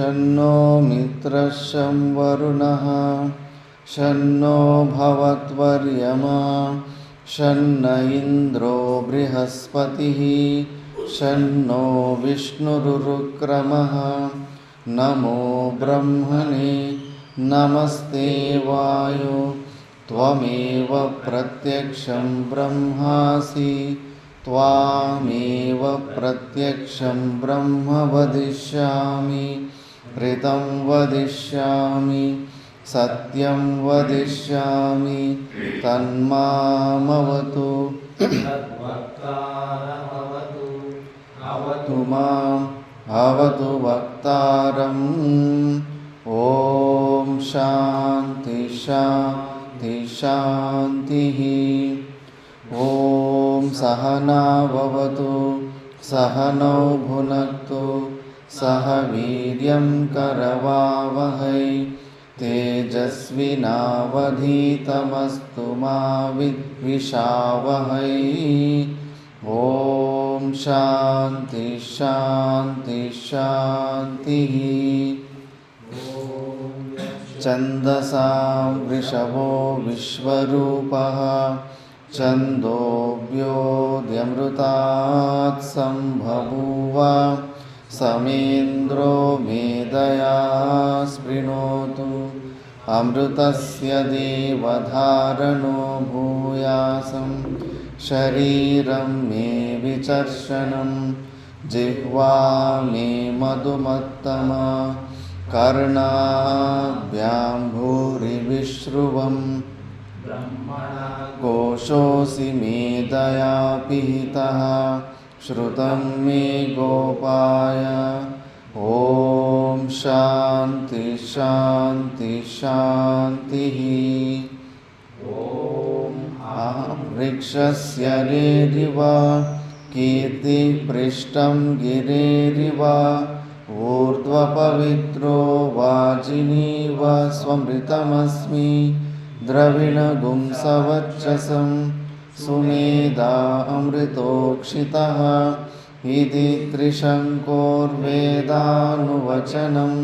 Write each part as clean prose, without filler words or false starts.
शन्नो मित्रः शं वरुणः शन्नो भवत्वर्यमा शन्न इन्द्रो बृहस्पतिः शन्नो विष्णुरुक्रमः नमो ब्रह्मणे नमस्ते वायो त्वमेव प्रत्यक्षं ब्रह्मासि त्वामेव प्रत्यक्षं ब्रह्म वदिष्यामि ऋतं वदिष्यामि सत्यं वदिष्यामि तन्मामवतु अवतु माम् अवतु वक्तारम् ॐ शान्ति शान्ति शान्तिः ॐ सहना भवतु सहनौ भुनक्तु सह वीर्यं करवावहै तेजस्विनावधीतमस्तु मा विद्विषावहै ॐ शान्ति शान्ति शान्तिः छन्दसां वृषभो विश्वरूपः छन्दोऽव्योऽध्यमृतात् सम्बभूव समेन्द्रो मेधया स्पृणोतु अमृतस्य देवधारणो भूयासं शरीरं मे विचर्षणं जिह्वा मे मधुमत्तमा कर्णाभ्यां भूरिविश्रुवं कोशोऽसि मेधया पिहितः श्रुतं मे गोपाय ॐ शान्ति शान्ति शान्तिः वृक्षस्य रेरिव कीर्तिपृष्ठं गिरेरिव ऊर्ध्वपवित्रो वाजिनीव स्वमृतमस्मि द्रविणगुंसवर्चसं सुमेधा अमृतोक्षितः इति त्रिशङ्कोर्वेदानुवचनम्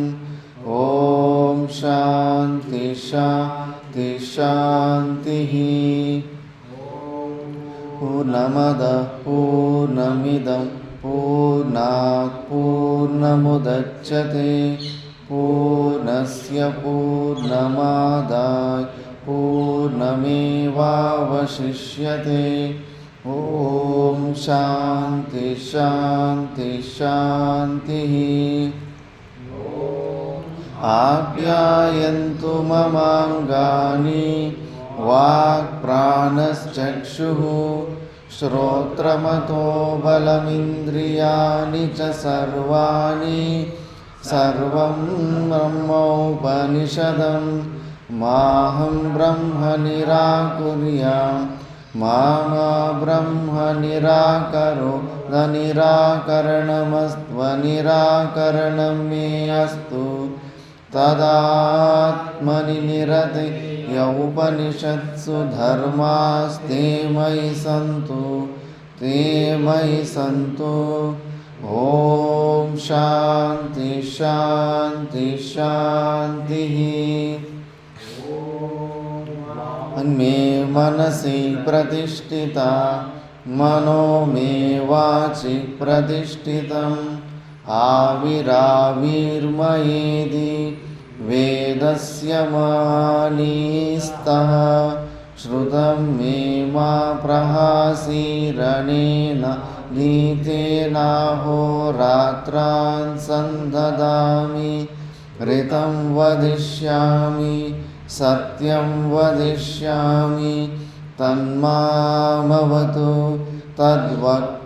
ॐ शान्ति शान्ति शान्तिः पूर्णमदः पूर्णमिदं पूर्णात् पूर्णमुदच्यते पूर्णस्य पूर्णमादाय पूर्णमेवावशिष्यते ॐ शान्ति शान्ति शान्तिः आप्यायन्तु ममाङ्गानि वाक्प्राणश्चक्षुः श्रोत्रमतो बलमिन्द्रियाणि च सर्वाणि सर्वं ब्रह्मोपनिषदं माहं ब्रह्म निराकुर्याम् मा ब्रह्म निराकरो न निराकरणमस्त्वनिराकरणं मे अस्तु तदात्मनि निरते य उपनिषत्सु धर्मास्ते मयि सन्तु ते मयि सन्तु ॐ शान्ति शान्ति शान्तिः मे मनसि प्रतिष्ठिता मनो मे वाचि प्रतिष्ठितम् आविराविर्मयेदि वेदस्य मानीस्तः श्रुतं मे मा प्रहासीरणेन नीतेनाहोरात्रान् सन्ददामि ऋतं वदिष्यामि सत्यं वदिष्यामि तन्मामवतु तद्वक्तारमवतु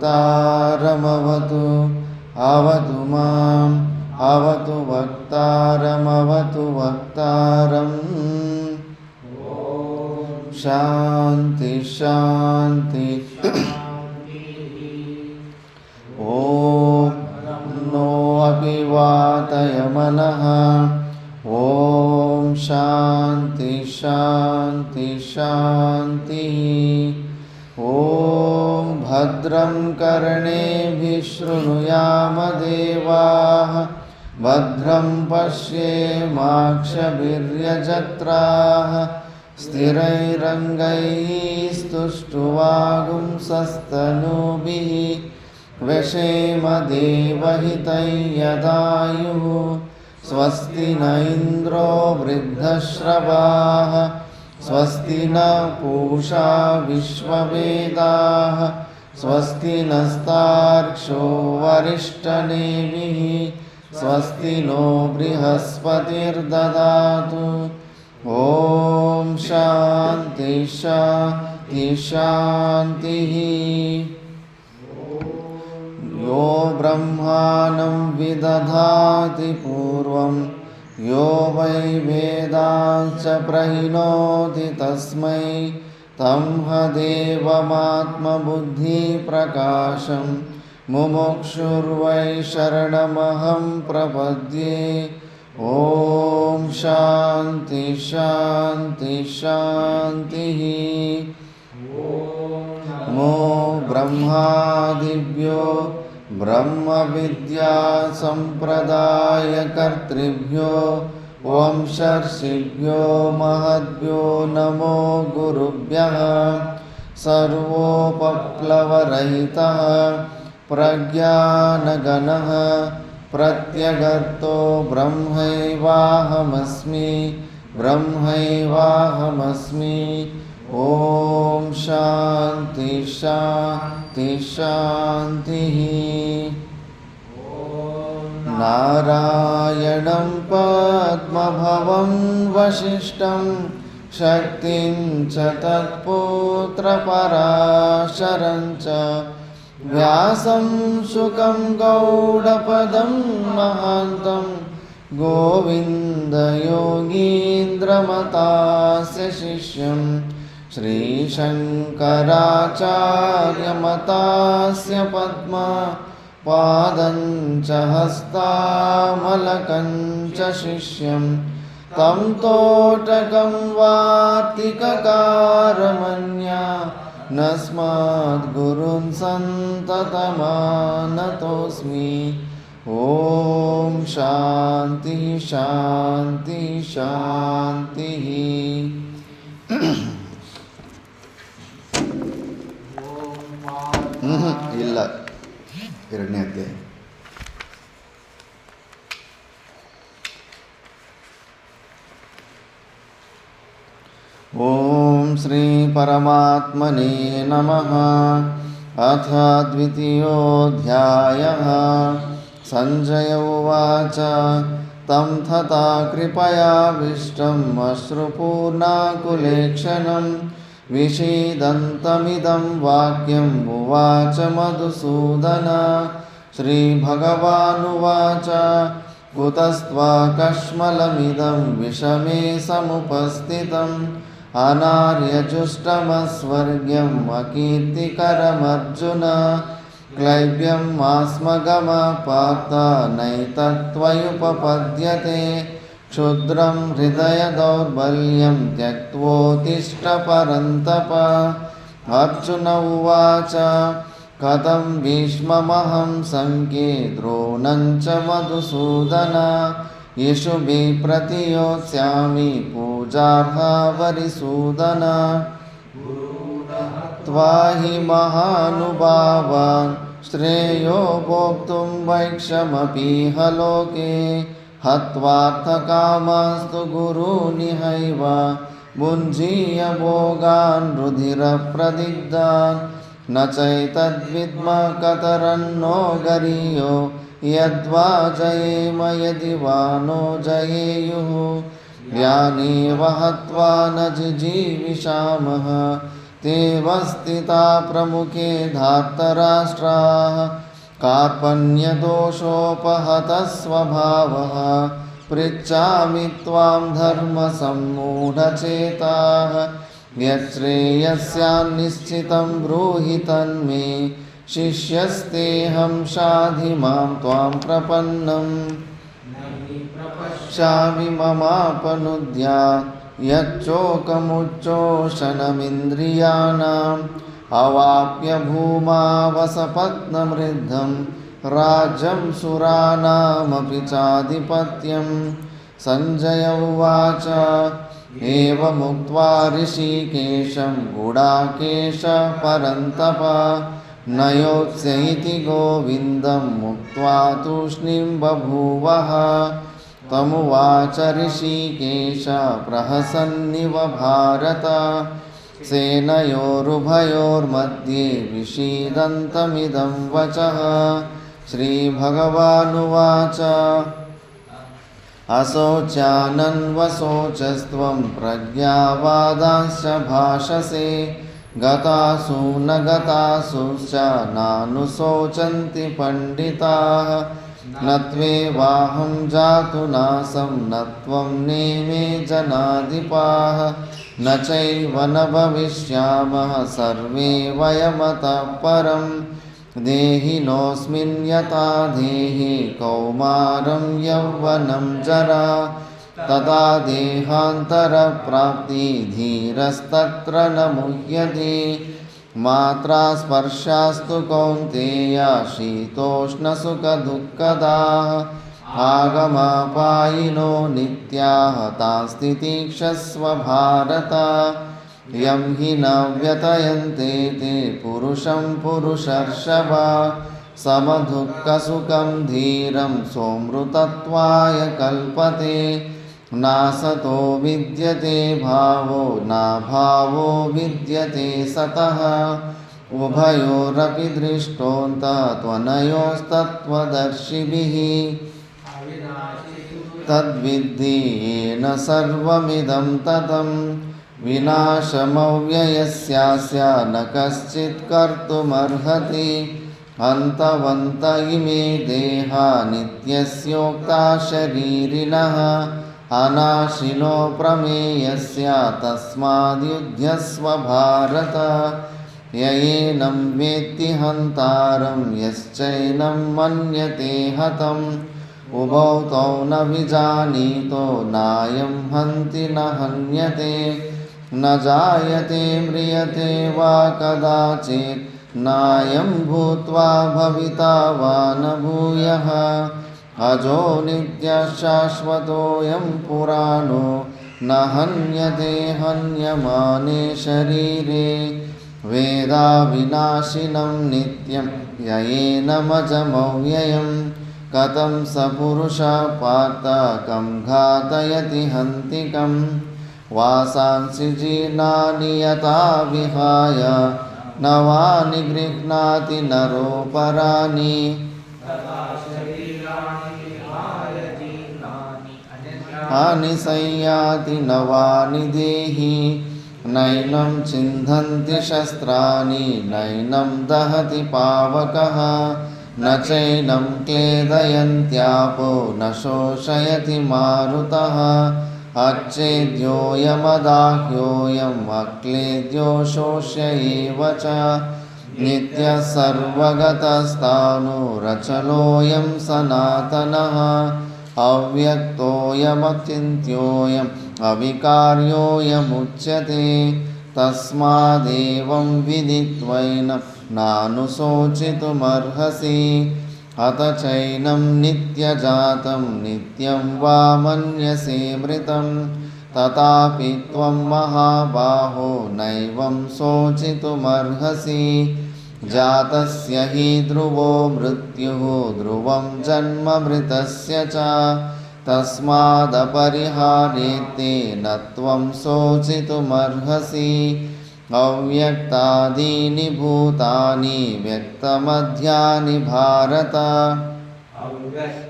अवतु माम् अवतु वक्तारमवतु वक्तारम् शान्ति शान्ति ॐ नो अभिवातय मनः ॐ शान्ति शान्ति शान्तिः ॐ भद्रं कर्णेभिः शृणुयाम देवाः भद्रं पश्येमाक्षभिर्यजत्राः स्थिरैरङ्गैस्तुष्टुवागुंसस्तनूभिः व्यशेम देवहितं यदायुः स्वस्ति न इन्द्रो वृद्धश्रवाः स्वस्ति न पूषा विश्ववेदाः स्वस्ति नस्तार्क्ष्यो वरिष्ठनेमिः स्वस्ति नो बृहस्पतिर्ददातु। ॐ शान्ति शान्ति शान्तिः। यो ब्रह्माणं विदधाति पूर्वं यो वै वेदांश्च प्रहिणोति तस्मै तं देवमात्मबुद्धिप्रकाशं मुमुक्षुर्वै शरणमहं प्रपद्ये। ॐ शान्ति शान्ति शान्तिः। नमो ब्रह्मादिभ्यो ब्रह्मविद्यासम्प्रदायकर्तृभ्यो वंशर्षिभ्यो महद्भ्यो नमो गुरुभ्यः। सर्वोपप्लवरहितः प्रज्ञानगणः प्रत्यगर्तो ब्रह्मैवाहमस्मि ब्रह्मैवाहमस्मि। ॐ शान्ति शान्ति शान्तिः। नारायणं पद्मभवं वसिष्ठं शक्तिं च तत्पुत्रपराशरं च व्यासं शुकं गौडपदं महान्तं गोविन्दयोगीन्द्रमतास्य शिष्यं श्रीशङ्कराचार्यमतास्य पद्मा पादं च हस्तामलकं च शिष्यं तं तोटकं वार्तिककारमन्या नस्माद्गुरुन् सन्ततमानतोऽस्मि। ॐ शान्ति शान्ति शान्तिः। ಇಲ್ಲ ಎರಡನೇ ಅಧ್ಯಾಯ. ಓಂ ಶ್ರೀ ಪರಮಾತ್ಮನೇ ನಮಃ. ಅಥ ದ್ವಿತೀಯೋऽಧ್ಯಾಯಃ. ಸಂಜಯ ಉವಾಚ तं तथा कृपयाविष्टम् अश्रुपूर्णाकुलेक्षणं विषीदन्तमिदं वाक्यम् उवाच मधुसूदन. श्रीभगवानुवाच कुतस्त्वाकश्मलमिदं विषमे समुपस्थितम् अनार्यजुष्टमस्वर्ग्यम् अकीर्तिकरमर्जुन. क्लैब्यम् आस्मगमपार्थ नैतत्त्वयुपपद्यते क्षुद्रं हृदयदौर्बल्यं त्यक्त्वोत्तिष्ठ परन्तप. अर्जुन उवाच कथं भीष्ममहं सङ्ख्ये द्रोणं च मधुसूदन. इषुभिः प्रतियोत्स्यामि पूजार्हा वरिसूदन. त्वाहि महानुभावान् श्रेयो भोक्तुं वैक्षमपीह लोके. हत्वार्थकामास्तु गुरूनिहैव भुञ्जीय भोगान् रुधिरप्रदिग्धान्. न चैतद्विद्म कतरन्नो गरीयो यद्वा जयेम यदि वा नो जयेयुः. यानेव हत्वा न जिजीविषामः ते वस्थिता प्रमुखे धार्तराष्ट्राः. कार्पण्यदोषोपहतः स्वभावः पृच्छामि त्वां धर्मसम्मूढचेताः. यच्छ्रेयस्यान्निश्चितं ब्रूहि तन्मे शिष्यस्तेऽहं शाधि मां त्वां प्रपन्नम्. शामि ममापनुद्यात् यच्चोकमुच्चोषणमिन्द्रियाणाम्. अवाप्य भूमावसपत्नमृद्धं राज्यं सुराणामपि चाधिपत्यं। सञ्जय उवाच एवमुक्त्वा ऋषिकेशं गुडाकेश परन्तप न योत्स्य इति गोविन्दं मुक्त्वा तूष्णीं बभूवः। तमुवाच ऋषिकेश प्रहसन्निव भारत सेनयोरुभयोर्मध्ये विषीदन्तमिदं वचः। श्रीभगवानुवाच अशोच्यानन्वशोचस्त्वं प्रज्ञावादांश्च भाषसे गतासु न गतासुश्च नानुशोचन्ति पण्डिताः। न त्वेवाहं जातु नासं न त्वं नेमे जनाधिपाः न चैव न भविष्यामः सर्वे वयमतः परम्। देहिनोऽस्मिन् यथा देहे कौमारं यौवनं जरा तथा देहान्तरप्राप्ति धीरस्तत्र न मुह्यते। मात्रा स्पर्शास्तु कौन्तेय शीतोष्णसुखदुःखदाः आगमापायिनो नित्याः तांस्तितिक्षस्व भारत। यं हि न व्यतयन्ते ते पुरुषं पुरुषर्षभ समदुःखसुखं धीरं सोऽमृतत्वाय कल्पते। नासतो विद्यते भावो नाभावो विद्यते सतः उभयोरपि दृष्टोऽन्तः त्वनयोस्तत्त्वदर्शिभिः। तद्विद्धि येन सर्वमिदं ततं विनाशमव्ययस्यास्य न कश्चित् कर्तुमर्हति। अन्तवन्त इमे देहा नित्यस्योक्ता शरीरिणः अनाशिनो प्रमेयस्य तस्माद्युध्यस्व भारत। य एनं वेत्ति हन्तारं यश्चैनं मन्यते हतम् उभौ तौ न विजानीतो नायं हन्ति न हन्यते। न जायते म्रियते वा कदाचित् नायं भूत्वा भविता वा न भूयः। अजो नित्यः शाश्वतोऽयं पुराणो न हन्यते हन्यमाने शरीरे। वेदाविनाशिनं नित्यं येनमजमव्ययं कथं स पुरुषः पार्थ कं घातयति हन्तिकम्। वासांसि जीर्णानि यथा विहाय नवानि गृह्णाति नरोपराणि। संयाति नवानि देहि नैनं छिन्दन्ति शस्त्राणि नैनं दहति पावकः न चैनं क्लेदयन्त्यापो न शोषयति मारुतः। अच्छेद्योऽयमदाह्योऽयम् अक्लेद्यो शोष्य एव च नित्यः सर्वगतस्ताणुरचलोऽयं सनातनः। अव्यक्तोऽयमचिन्त्योऽयम् अविकार्योऽयमुच्यते। तस्मादेवं विदित्वैनं नानुशोचितुमर्हसि। अथ चैनं नित्यजातं नित्यं वा मन्यसे मृतं तथापि त्वं महाबाहो नैवं शोचितुमर्हसि। जातस्य हि ध्रुवो मृत्युः ध्रुवं जन्म मृतस्य च तस्मादपरिहार्येते न त्वं शोचितुमर्हसि। अव्यक्तादीनि भूतानि व्यक्तमध्यानि भारत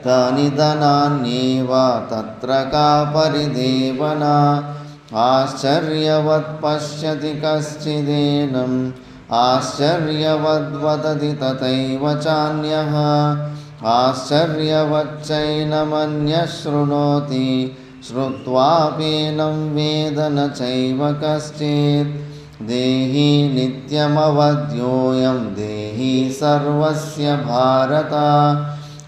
तानि धनान्येव तत्र का परिदेवना। आश्चर्यवत् पश्यति कश्चिदेनम् आश्चर्यवद्वदति तथैव चान्यः आश्चर्यवच्चैनमन्यः शृणोति श्रुत्वाप्येनं वेद न चैव कश्चित्। देहि नित्यमवध्योऽयं देहि सर्वस्य भारत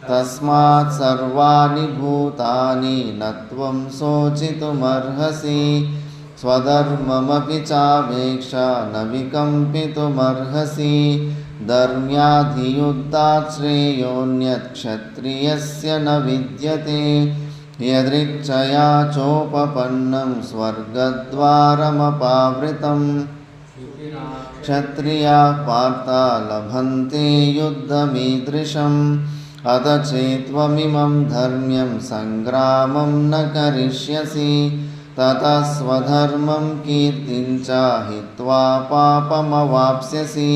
तस्मात् सर्वाणि भूतानि न त्वं शोचितुमर्हसि। स्वधर्ममपि चावेक्षा न विकम्पितुमर्हसि धर्म्याधियुद्धात् श्रेयोऽन्यत्क्षत्रियस्य न विद्यते यदृच्छया चोपपन्नं स्वर्गद्वारमपावृतम् क्षत्रियाः पार्थ लभन्ते युद्धमीदृशम् अथ चेत्त्वमिमं धर्म्यं सङ्ग्रामं न करिष्यसि ततः स्वधर्मं कीर्तिं च हित्वा पापमवाप्स्यसि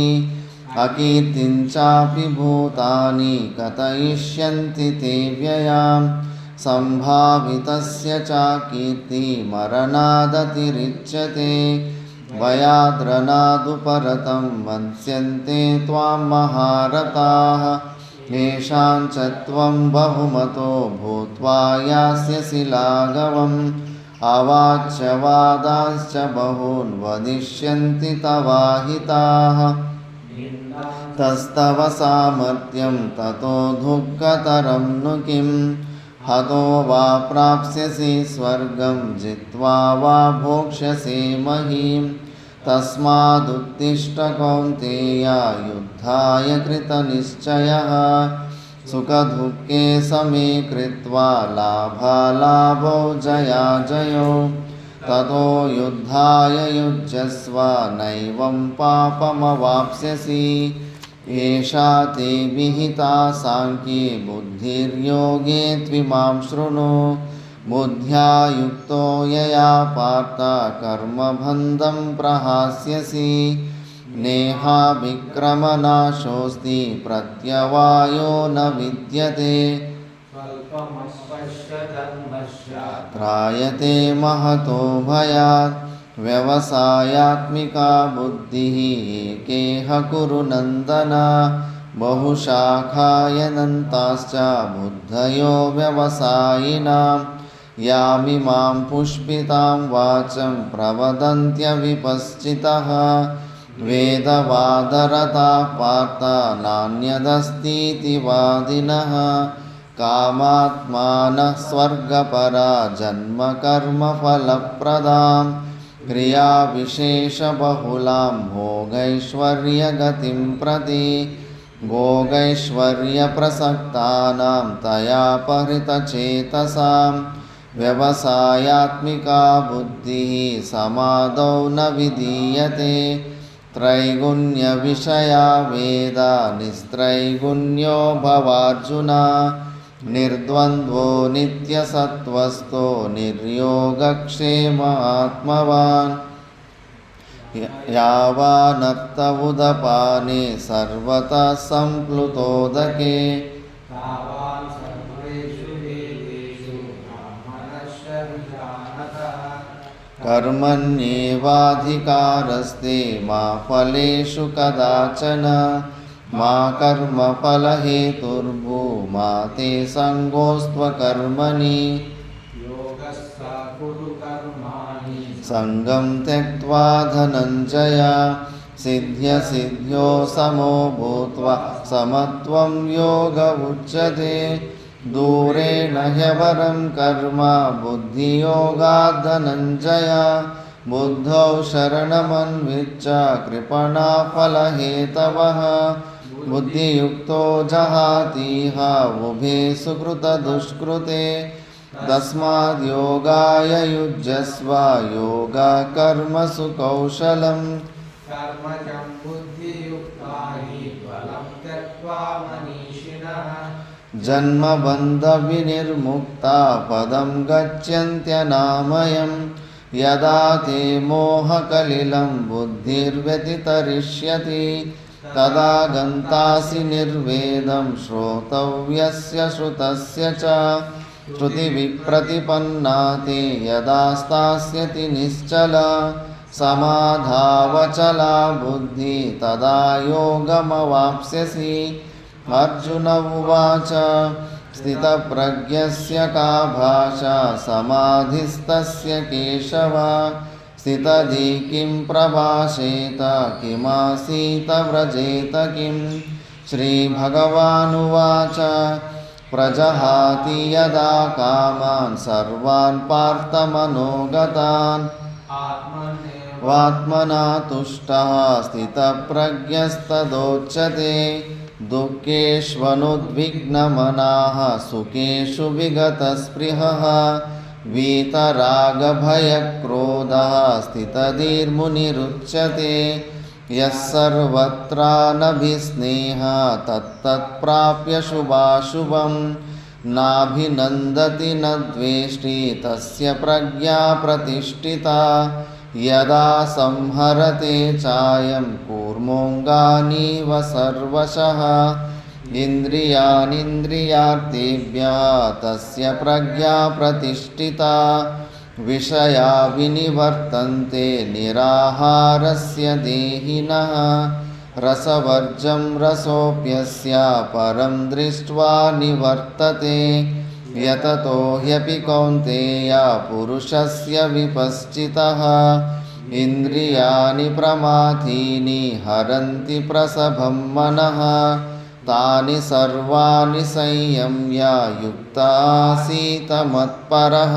अकीर्तिं चापि भूतानि कथयिष्यन्ति ते व्ययाम् सम्भावितस्य च कीर्तिमरणादतिरिच्यते भयाद्रणादुपरतं मन्स्यन्ते त्वां महारथाः येषां च त्वं बहुमतो भूत्वा यास्यसि लाघवम् अवाच्यवादांश्च बहून् वदिष्यन्ति तवाहिताः तस्तव सामर्थ्यं ततो दुःखतरं नु किम् हतो वा प्राप्स्यसि स्वर्गं जित्वा वा भोक्ष्यसे महीम् तस्मादुत्तिष्ठ कौन्तेय युद्धाय कृतनिश्चयः सुखदुःखे समे कृत्वा लाभालाभौ जयाजयौ ततो युद्धाय युज्यस्व नैवं पापमवाप्स्यसि एषा ते विहिता साङ्ख्ये बुद्धिर्योगे त्विमां शृणु बुद्ध्या युक्तो यया पार्थ कर्मबन्धं प्रहास्यसि नेहाभिक्रमनाशोऽस्ति प्रत्यवायो न विद्यते त्रायते महतो भयात् व्यवसायात्मिका बुद्धिः एकेह कुरु नन्दन बहुशाखायनन्ताश्च बुद्धयो व्यवसायिनां यामिमां पुष्पितां वाचं प्रवदन्त्यविपश्चितः वेदवादरता पार्थ नान्यदस्तीति वादिनः कामात्मानः स्वर्गपरा जन्मकर्मफलप्रदां क्रियाविशेषबहुलां भोगैश्वर्यगतिं प्रति भोगैश्वर्यप्रसक्तानां तया परितचेतसां व्यवसायात्मिका बुद्धिः समादौ न विधीयते त्रैगुण्यविषया वेदा निस्त्रैगुण्यो भवार्जुन निर्द्वन्द्वो नित्यसत्त्वस्थो निर्योगक्षेमात्मवान् यावानर्थ उदपाने सर्वतः सम्प्लुतोदके कर्मण्येवाधिकारस्ते मा फलेषु कदाचन मा कर्मफलहेतुर्भूमा ते सङ्गोऽस्त्वकर्मणि सङ्गं त्यक्त्वा धनञ्जय सिद्ध्यसिद्ध्यो समो भूत्वा समत्वं योग उच्यते दूरेण ह्यवरं कर्म बुद्धियोगात् धनञ्जय बुद्धौ शरणमन्विच्छ कृपणाफलहेतवः बुद्धियुक्तो जहातीह उभे सुकृतदुष्कृते तस्माद् योगाय युज्यस्व योगकर्मसु कौशलम् कर्मजं बुद्धियुक्ता हि बलं त्यक्त्वा मनीषिणः जन्मबन्धविनिर्मुक्ता पदं गच्छन्त्यनामयम् यदा ते मोहकलिलं बुद्धिर्व्यतितरिष्यति तदा गन्तासि निर्वेदं श्रोतव्यस्य श्रुतस्य च श्रुतिविप्रतिपन्ना ते यदा स्थास्यति निश्चला समाधावचला बुद्धि तदा योगमवाप्स्यसि अर्जुन उवाच स्थितप्रज्ञस्य का भाषा समाधिस्तस्य केशव स्थितधि किं प्रभाषेत किमासीत व्रजेत किं श्रीभगवानुवाच प्रजहाति यदा कामान् सर्वान् पार्थमनोगतान् वात्मना तुष्टः स्थितप्रज्ञस्तदोच्यते दुःखेष्वनुद्विग्नमनाः सुखेषु विगतस्पृहः वीतरागभयक्रोधः स्थितधीर्मुनिरुच्यते यः सर्वत्रानभिस्नेहः तत्तत्प्राप्य शुभाशुभं नाभिनन्दति न द्वेष्टि तस्य प्रज्ञा प्रतिष्ठिता यदा संहरते चायं कूर्मोऽङ्गानीव सर्वशः इन्द्रियाणीन्द्रियार्थेभ्यः तस्य प्रज्ञा प्रतिष्ठिता विषया विनिवर्तन्ते निराहारस्य देहिनः रसवर्जं रसोऽप्यस्य परं दृष्ट्वा निवर्तते यततो ह्यपि कौन्तेय पुरुषस्य विपश्चितः इन्द्रियाणि प्रमाथीनि हरन्ति प्रसभं मनः तानि सर्वाणि संयम्य युक्तासीत मत्परः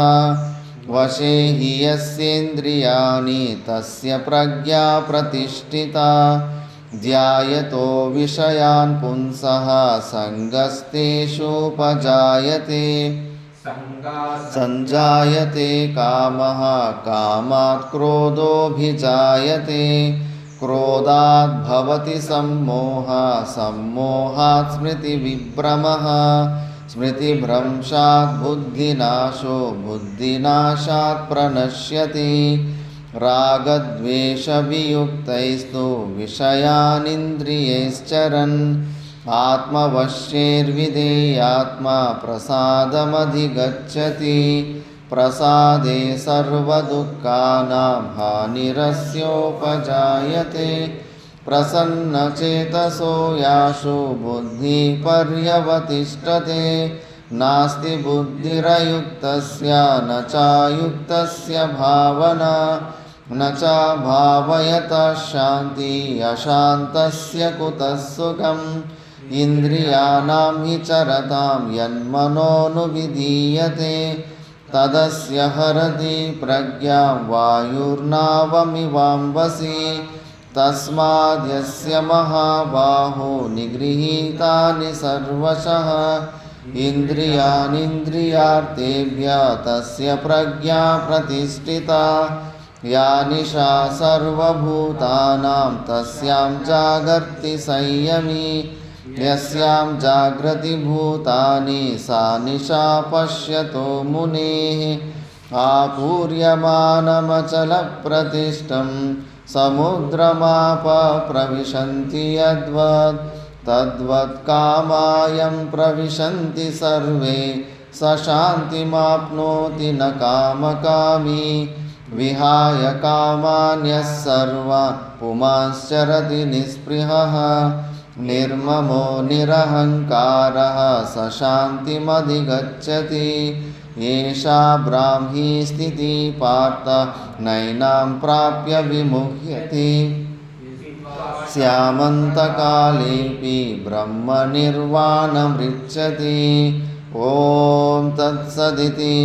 वशे हि यस्येन्द्रियाणि तस्य प्रज्ञा प्रतिष्ठिता ध्यायतो विषयान् पुंसः सङ्गस्तेषुपजायते सञ्जायते कामः कामात् क्रोधोऽभिजायते क्रोधात् भवति सम्मोहः सम्मोहात् स्मृतिविभ्रमः स्मृतिभ्रंशात् बुद्धिनाशो बुद्धिनाशात् प्रणश्यति रागद्वेषवियुक्तैस्तु विषयानिन्द्रियैश्चरन् आत्मवश्यैर्विधेयात्मा प्रसादमधिगच्छति प्रसादे सर्वदुःखानां हानिरस्योपजायते प्रसन्नचेतसो यासु बुद्धिपर्यवतिष्ठते नास्ति बुद्धिरयुक्तस्य न चायुक्तस्य भावना न च भावयतः शान्ति अशान्तस्य कुतः सुखम् इन्द्रियाणां हि चरतां यन्मनोनुविधीयते तदस्य हरति प्रज्ञां वायुर्नावमिवाम्बसि तस्माद् यस्य महाबाहो निगृहीतानि सर्वशः इन्द्रियाणीन्द्रियार्थेभ्यः तस्य प्रज्ञा प्रतिष्ठिता या निशा सर्वभूतानां तस्यां जागर्ति संयमी यस्यां जागृति भूतानि सा निशा पश्यतो मुनेः आपूर्यमानमचलप्रतिष्ठं समुद्रमाप प्रविशन्ति यद्वत् तद्वत् कामायं प्रविशन्ति सर्वे स शान्तिमाप्नोति न कामकामी विहाय कामान्यः सर्वान् पुमांश्चरति निःस्पृहः निर्ममो निरहङ्कारः स शान्तिमधिगच्छति एषा ब्राह्मी स्थितिः पार्थ नैनां प्राप्य विमुह्यते स्यामन्तकालेऽपि ब्रह्मनिर्वाणमृच्छति ॐ तत्सदिति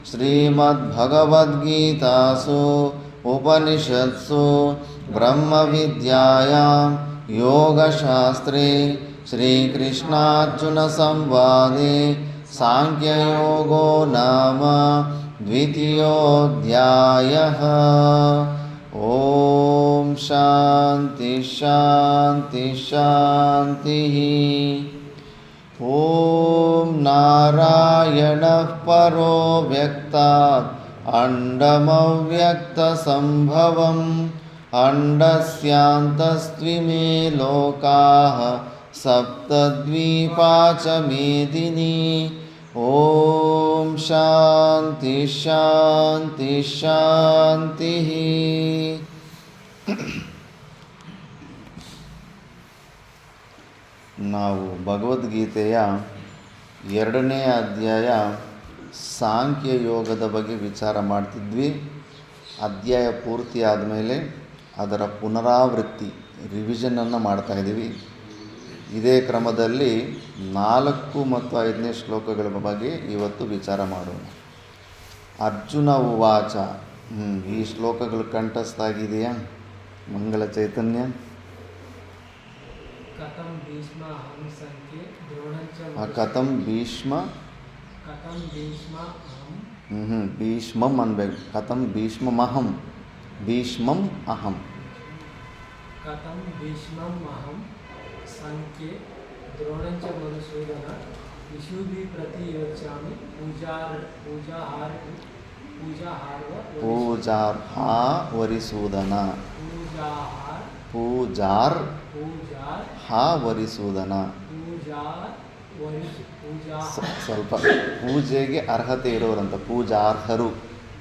श्रीमद्भगवद्गीतासु उपनिषत्सु ब्रह्मविद्यायां योगशास्त्रे श्रीकृष्णार्जुनसंवादे सांख्ययोगो नाम द्वितीयोऽध्यायः। ॐ शान्ति शान्ति शान्तिः। ॐ नारायणः परो व्यक्तात् अण्डमव्यक्तसम्भवम् अण्डस्यान्तस्त्विमे लोकाः सप्तद्वीपा च मेदिनी। ॐ शान्ति शान्ति शान्तिः। ನಾವು ಭಗವದ್ಗೀತೆಯ 2ನೇ ಅಧ್ಯಾಯ ಸಾಂಖ್ಯ ಯೋಗದ ಬಗ್ಗೆ ವಿಚಾರ ಮಾಡ್ತಿದ್ವಿ. ಅಧ್ಯಾಯ ಪೂರ್ತಿ ಆದಮೇಲೆ ಅದರ ಪುನರಾವೃತ್ತಿ ರಿವಿಷನನ್ನು ಮಾಡ್ತಾಯಿದ್ದೀವಿ. ಇದೇ ಕ್ರಮದಲ್ಲಿ 4 ಮತ್ತು 5ನೇ ಶ್ಲೋಕಗಳ ಬಗ್ಗೆ ಇವತ್ತು ವಿಚಾರ ಮಾಡೋಣ. ಅರ್ಜುನ ಉವಾಚ ಈ ಶ್ಲೋಕಗಳು ಕಂಠಸ್ಥ ಆಗಿದೆಯಾ? ಮಂಗಳ ಚೈತನ್ಯ. ಕಥಂ ಭೀಷ್ಮ ಅಹಂ ಸಂಖ್ಯೆ ದ್ರೋಣಂಚ ಕಥಂ ಭೀಷ್ಮ ಕಥಂ ಭೀಷ್ಮ ಅಹಂ ಭೀಷ್ಮಂ ಅನ್ಬೇಕು. ಕಥಂ ಭೀಷ್ಮಮಹಂ ಭೀಷ್ಮಂ ಅಹಂ ಕಥಂ ಭೀಷ್ಮಂ ಅಹಂ ಸಂಖ್ಯೆ ದ್ರೋಣಂಚ ಮಧುಸೂದನ ಇಶುಭಿ ಪ್ರತಿ ಯೋಚ್ಯಾಮಿ ಪೂಜಾರ್ಹ ವರಿಸೂದನ ಪೂಜಾರ್ ಹ ವರಿಸೂದನ. ಸ್ವಲ್ಪ ಪೂಜೆಗೆ ಅರ್ಹತೆ ಇರೋರಂತ ಪೂಜಾರ್ಹರು.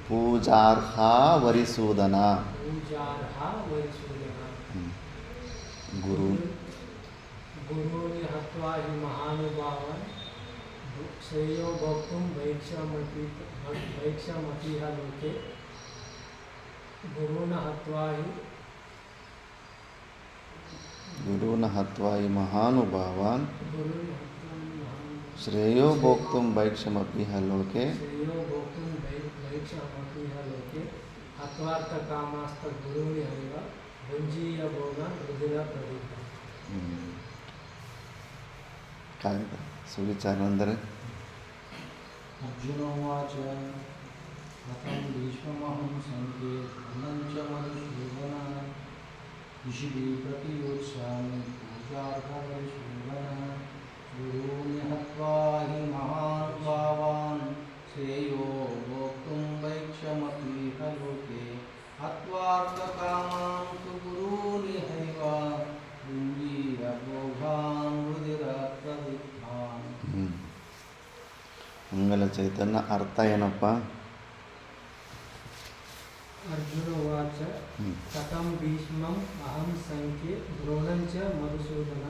ಪೂಜಾರ್ಹ ವರಿಸೂದನ. ಗುರು ಗುರುನಿ ಹತ್ವಾ ಹಿ ಮಹಾನುಭಾವನ್ ಶ್ರೇಯೋ ಭಕ್ತುಂ ಭೈಕ್ಷಮತೀಹ ಲೋಕೆ. ಗುರುನ ಹತ್ವಾ ಹಿ ಮಹಾನುಭಾವಾನ್ ಶ್ರೇಯೋ ಭೋಕ್ತುಂ ಭೈಕ್ಷಮತೀಹ ಲೋಕೆ. ಹತ್ವಾರ್ಥ ಕಾಮಾಸ್ತ ಗುರುನಿ ಹೈವ ಭುಂಜೀಯ ಭೋಗ ರುಧಿರ ಪ್ರದೀಪ. ಸುವಿಚಾರ ಅಂದರೆ ಅರ್ಜುನೋವಾಚ ಕಥಂ ಭೀಷ್ಮಮಹಂ ಸಂಖ್ಯೆ ದ್ರೋಣಂಚ ಮಧುಸೂದನ ಇಶಿಭಿ ಪ್ರತಿಯೋತ್ಸಾಮಿ ಪೂಜಾರ್ಹವರಿಸೂದನ. ಗುರೂಣಿ ಹತ್ವಾ ಹಿ ಮಹಾನುಭಾವಾನ್ ಶ್ರೇಯೋ ಭೋಕ್ತುಂ ಭೈಕ್ಷಮತೀಹ ಲೋಕೆ. ಹತ್ವಾರ್ಥ ಕಾಮಾಂತು ಗುರೂಣಿ ಹೈವ ಭುಂಜೀಯ ಭೋಗಾನ್ ರುಧಿರ ಪ್ರದೀಪ್ತಾನ್. ಮಂಗಲ ಚೈತನ್ಯ. ಅರ್ಥ ಏನಪ್ಪ? ಅರ್ಜುನ ಉವಾಚ ಕಥಂ ಭೀಷ್ಮಂ ಅಹಂ ಸಂಖ್ಯೆ ದ್ರೋಣಂಚ ಮಧುಸೂದನ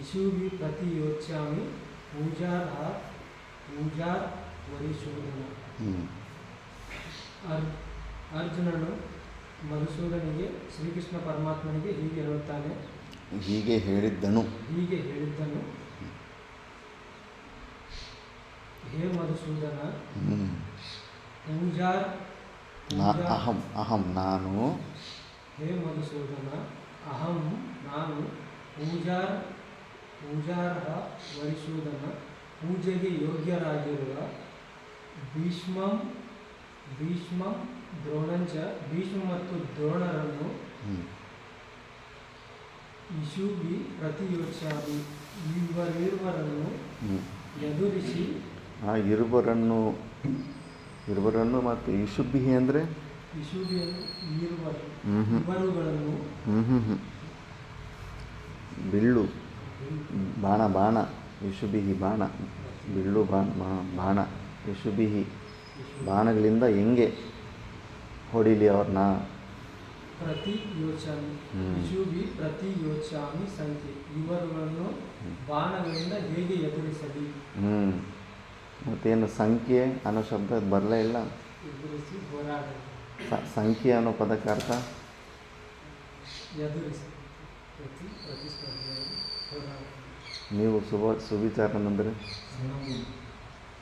ಇಶುಭಿ ಪ್ರತಿ ಯೋಚ್ಯಾಮಿ ಪೂಜಾರ್ ವರಿಸೂದನ. ಅರ್ಜುನನು ಮಧುಸೂದನಿಗೆ ಶ್ರೀಕೃಷ್ಣ ಪರಮಾತ್ಮನಿಗೆ ಹೀಗೆ ಹೇಳುತ್ತಾನೆ. ಹೀಗೆ ಹೇಳಿದ್ದನು. ಹೇ ಮಧುಸೂದನ, ಅಹಂ ನಾನು. ಹೇ ಮಧುಸೂದನ, ಅಹಂ ನಾನು ಪೂಜಾರ್ಹ ವರಿಸೂದನ ಪೂಜೆಗೆ ಯೋಗ್ಯರಾಗಿರುವ ಭೀಷ್ಮಂ ದ್ರೋಣಂಚ ಭೀಷ್ಮ ಮತ್ತು ದ್ರೋಣರನ್ನು ಇಶುಭಿ ಪ್ರತಿಯೋತ್ಸಾಮಿ ಇವರಿರುವರನ್ನು ಎದುರಿಸಿ. ಇರುವರನ್ನು ಮತ್ತು ಇಶುಭಿ ಅಂದರೆ ಇವರುಗಳನ್ನು ಬಿಲ್ಲು ಬಾಣ ಇಶುಭಿ ಬಾಣ ಬಿಲ್ಲು ಬಾಣ ಇಶುಭಿ ಬಾಣಗಳಿಂದ ಹೆಂಗೆ ಹೊಡಿಲಿ ಅವ್ರನ್ನ. ಪ್ರತಿಯೋಚ್ಯಾಮಿ ಸಂಖ್ಯೆ ಇವರುಗಳನ್ನು ಬಾಣಗಳಿಂದ ಹೇಗೆ ಎದುರಿಸಲಿ. ಮತ್ತೇನು ಸಂಖ್ಯೆ ಅನ್ನೋ ಶಬ್ದ ಬರಲೇ ಇಲ್ಲ. ಸಂಖ್ಯೆ ಅನ್ನೋ ಪದಕ್ಕೆ ಅರ್ಥ ನೀವು ಸುವಿಚಾರನಂದರೆ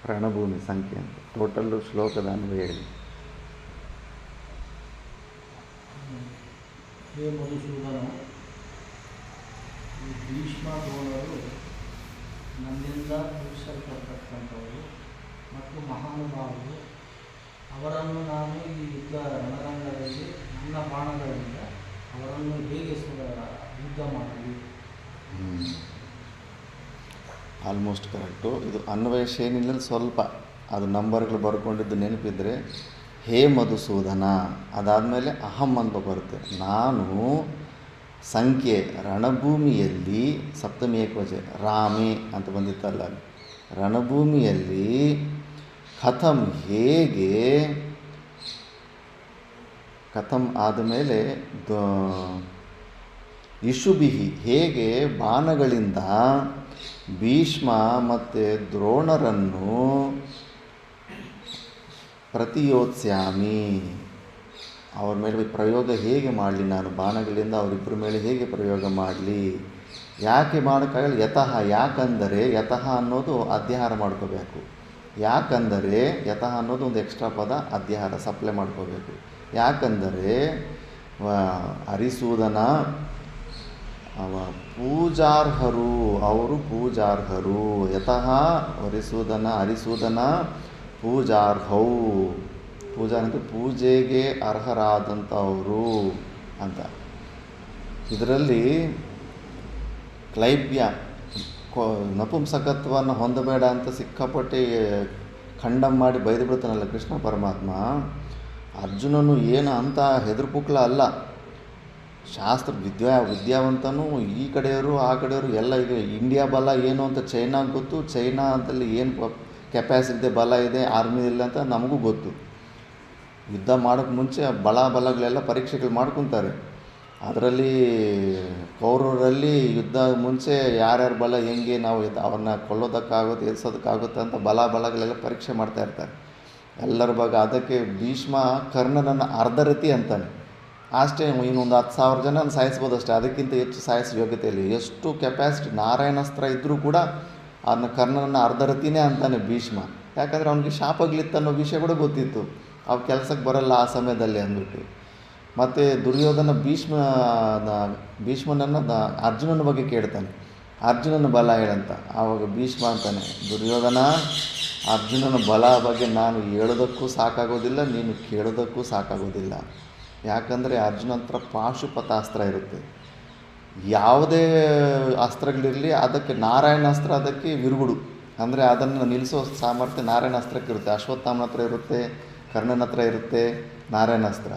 ರಣಭೂಮಿ ಸಂಖ್ಯೆ ಅಂತ ಟೋಟಲ್ಲು ಶ್ಲೋಕದ ಅನ್ವಯ ಹೇಳಿ. ಹೇ ಮಧುಸೂದನ, ಈ ಭೀಷ್ಮ ದ್ರೋಣರು ನನ್ನಿಂದ ಉಳಿಸಲ್ಪಟ್ಟಂಥವರು ಮತ್ತು ಮಹಾನುಭಾವರು. ಅವರನ್ನು ನಾನು ಈ ರಣರಂಗದಲ್ಲಿ ನನ್ನ ಬಾಣಗಳಿಂದ ಅವರನ್ನು ಹೇಗೆ ಯುದ್ಧ ಮಾಡಲಿ. Almost correct. ಇದು ಅನ್ವಯಶ ಏನಿಲ್ಲ, ಸ್ವಲ್ಪ ಅದು ನಂಬರ್ಗಳು ಬರ್ಕೊಂಡಿದ್ದು ನೆನಪಿದ್ರೆ ಹೇ ಮಧುಸೂದನ ಅದಾದಮೇಲೆ ಅಹಂ ಅಂತ ಬರುತ್ತೆ. ನಾನು ಸಂಖ್ಯೆ ರಣಭೂಮಿಯಲ್ಲಿ ಸಪ್ತಮಿ ಏಕವಚನ ರಾಮೇ ಅಂತ ಬಂದಿತ್ತಲ್ಲ, ರಣಭೂಮಿಯಲ್ಲಿ ಕಥಂ ಹೇಗೆ, ಕಥಂ ಆದಮೇಲೆ ಇಶುಭಿಹಿ ಹೇಗೆ ಬಾಣಗಳಿಂದ ಭೀಷ್ಮ ಮತ್ತು ದ್ರೋಣರನ್ನು ಪ್ರತಿಯೋತ್ಸ್ಯಾಮಿ ಅವ್ರ ಮೇಲೆ ಪ್ರಯೋಗ ಹೇಗೆ ಮಾಡಲಿ, ನಾನು ಬಾಣಗಳಿಂದ ಅವರಿಬ್ಬರ ಮೇಲೆ ಹೇಗೆ ಪ್ರಯೋಗ ಮಾಡಲಿ. ಯಾಕೆ ಮಾಡೋಕ್ಕಾಗಲ್ಲ, ಯತಃ ಯಾಕಂದರೆ, ಯತಃ ಅನ್ನೋದು ಅಧ್ಯಾಹಾರ ಮಾಡ್ಕೋಬೇಕು. ಯಾಕಂದರೆ ಯತಃ ಅನ್ನೋದು ಒಂದು ಎಕ್ಸ್ಟ್ರಾ ಪದ, ಅಧ್ಯಾಹಾರ ಸಪ್ಲೈ ಮಾಡ್ಕೋಬೇಕು. ಯಾಕಂದರೆ ಹರಿಸೂದನ ಪೂಜಾರ್ಹರು, ಅವರು ಪೂಜಾರ್ಹರು. ಯತಃ ಹರಿಸೂದನ ಪೂಜಾರ್ಹೌ. ಪೂಜಾ ಅಂದರೆ ಪೂಜೆಗೆ ಅರ್ಹರಾದಂಥವರು ಅಂತ. ಇದರಲ್ಲಿ ಕ್ಲೈಬ್ಯ ನಪುಂಸಕತ್ವವನ್ನು ಹೊಂದಬೇಡ ಅಂತ ಸಿಕ್ಕಾಪಟ್ಟೆ ಖಂಡಮ್ ಮಾಡಿ ಬೈದು ಬಿಡ್ತಾನಲ್ಲ ಕೃಷ್ಣ ಪರಮಾತ್ಮ. ಅರ್ಜುನನು ಏನು ಅಂತ ಹೆದರ್ಪುಕ್ಲ ಅಲ್ಲ, ಶಾಸ್ತ್ರ ವಿದ್ಯಾವಂತನು. ಈ ಕಡೆಯವರು ಆ ಕಡೆಯವರು ಎಲ್ಲ. ಈಗ ಇಂಡಿಯಾ ಬಲ ಏನು ಅಂತ ಚೈನಾಗೆ ಗೊತ್ತು, ಚೈನಾದಲ್ಲಿ ಏನು ಕೆಪಾಸಿಟಿ ಬಲ ಇದೆ ಆರ್ಮಿ ಇಲ್ಲ ಅಂತ ನಮಗೂ ಗೊತ್ತು. ಯುದ್ಧ ಮಾಡೋಕ್ಕೆ ಮುಂಚೆ ಬಲಗಳೆಲ್ಲ ಪರೀಕ್ಷೆಗಳು ಮಾಡ್ಕೊತಾರೆ. ಅದರಲ್ಲಿ ಕೌರವರಲ್ಲಿ ಯುದ್ಧ ಮುಂಚೆ ಯಾರ್ಯಾರ ಬಲ ಹೆಂಗೆ ನಾವು ಅವ್ರನ್ನ ಕೊಲ್ಲೋದಕ್ಕಾಗುತ್ತೆ ಎಲ್ಸೋದಕ್ಕಾಗುತ್ತೆ ಅಂತ ಬಲಗಳೆಲ್ಲ ಪರೀಕ್ಷೆ ಮಾಡ್ತಾಯಿರ್ತಾರೆ ಎಲ್ಲರ ಬಗ್ಗೆ. ಅದಕ್ಕೆ ಭೀಷ್ಮ ಕರ್ಣನನ್ನು ಅರ್ಧರತಿ ಅಂತಾನೆ. ಅಷ್ಟೇ, ಇನ್ನೊಂದು 10,000 ಜನ ಸಾಯಿಸ್ಬೋದು ಅಷ್ಟೇ, ಅದಕ್ಕಿಂತ ಹೆಚ್ಚು ಸಾಯಿಸೋ ಯೋಗ್ಯತೆ ಇಲ್ಲ. ಎಷ್ಟು ಕೆಪಾಸಿಟಿ ನಾರಾಯಣಾಸ್ತ್ರ ಇದ್ದರೂ ಕೂಡ ಅದನ್ನ ಕರ್ಣನನ್ನು ಅರ್ಧರತಿನೇ ಅಂತಾನೆ ಭೀಷ್ಮ. ಯಾಕಂದರೆ ಅವನಿಗೆ ಶಾಪಗಳಿತ್ತನ್ನೋ ವಿಷಯ ಕೂಡ ಗೊತ್ತಿತ್ತು, ಅವು ಕೆಲಸಕ್ಕೆ ಬರಲ್ಲ ಆ ಸಮಯದಲ್ಲಿ ಅಂದ್ಬಿಟ್ಟು. ಮತ್ತು ದುರ್ಯೋಧನ ಭೀಷ್ಮನನ್ನು ಅರ್ಜುನನ ಬಗ್ಗೆ ಕೇಳ್ತಾನೆ, ಅರ್ಜುನನ ಬಲ ಹೇಳಂತ. ಆವಾಗ ಭೀಷ್ಮ ಅಂತಾನೆ, ದುರ್ಯೋಧನ ಅರ್ಜುನನ ಬಲ ಬಗ್ಗೆ ನಾನು ಹೇಳೋದಕ್ಕೂ ಸಾಕಾಗೋದಿಲ್ಲ, ನೀನು ಕೇಳೋದಕ್ಕೂ ಸಾಕಾಗೋದಿಲ್ಲ. ಯಾಕಂದರೆ ಅರ್ಜುನ ಹತ್ರ ಪಾಶುಪತಾಸ್ತ್ರ ಇರುತ್ತೆ. ಯಾವುದೇ ಅಸ್ತ್ರಗಳಿರಲಿ ಅದಕ್ಕೆ ನಾರಾಯಣಾಸ್ತ್ರ ಅದಕ್ಕೆ ವಿರುಗುಡು, ಅಂದರೆ ಅದನ್ನು ನಿಲ್ಲಿಸೋ ಸಾಮರ್ಥ್ಯ ನಾರಾಯಣಾಸ್ತ್ರಕ್ಕೆ ಇರುತ್ತೆ. ಅಶ್ವತ್ಥಾಮನ ಹತ್ರ ಇರುತ್ತೆ, ಕರ್ಣನ ಹತ್ರ ಇರುತ್ತೆ ನಾರಾಯಣಾಸ್ತ್ರ.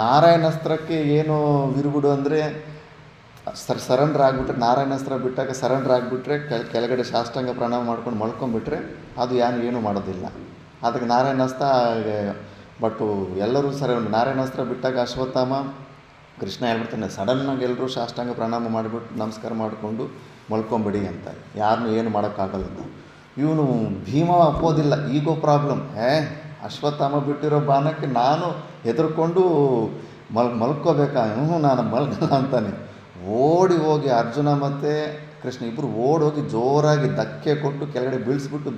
ನಾರಾಯಣಾಸ್ತ್ರಕ್ಕೆ ಏನು ವಿರುಗುಡು ಅಂದರೆ ಸರೆಂಡ್ರ್ ಆಗಿಬಿಟ್ರೆ, ನಾರಾಯಣಾಸ್ತ್ರ ಬಿಟ್ಟಾಗ ಸರೆಂಡ್ರ್ ಆಗಿಬಿಟ್ರೆ ಕೆಳಗಡೆ ಸಾಷ್ಟಾಂಗ ಪ್ರಣಾಮ ಮಾಡ್ಕೊಂಡು ಮಲ್ಕೊಂಡ್ಬಿಟ್ರೆ ಅದು ಏನೂ ಮಾಡೋದಿಲ್ಲ. ಅದಕ್ಕೆ ನಾರಾಯಣಾಸ್ತ್ರ. ಬಟ್ಟು ಎಲ್ಲರೂ ನಾರಾಯಣಾಸ್ತ್ರ ಬಿಟ್ಟಾಗ ಅಶ್ವತ್ಥಾಮ ಕೃಷ್ಣ ಹೇಳ್ಬಿಡ್ತಾನೆ, ಸಡನ್ನಾಗಿ ಎಲ್ಲರೂ ಸಾಷ್ಟಾಂಗ ಪ್ರಣಾಮ ಮಾಡಿಬಿಟ್ಟು ನಮಸ್ಕಾರ ಮಾಡಿಕೊಂಡು ಮಲ್ಕೊಂಬಿಡಿ ಅಂತ, ಯಾರನ್ನೂ ಏನು ಮಾಡೋಕ್ಕಾಗಲ್ಲ ಅಂತ. ಇವನು ಭೀಮ ಒಪ್ಪೋದಿಲ್ಲ, ಈಗೋ ಪ್ರಾಬ್ಲಮ್. ಅಶ್ವತ್ಥಾಮ ಬಿಟ್ಟಿರೋ ಬಾಣಕ್ಕೆ ನಾನು ಹೆದರ್ಕೊಂಡು ಮಲ್ಕೋಬೇಕಾ? ನಾನು ಮಲ್ಕಲ್ಲ ಅಂತಾನೆ. ಓಡಿ ಹೋಗಿ ಅರ್ಜುನ ಮತ್ತು ಕೃಷ್ಣ ಇಬ್ಬರು ಓಡೋಗಿ ಜೋರಾಗಿ ಧಕ್ಕೆ ಕೊಟ್ಟು ಕೆಳಗಡೆ ಬೀಳಿಸ್ಬಿಟ್ಟು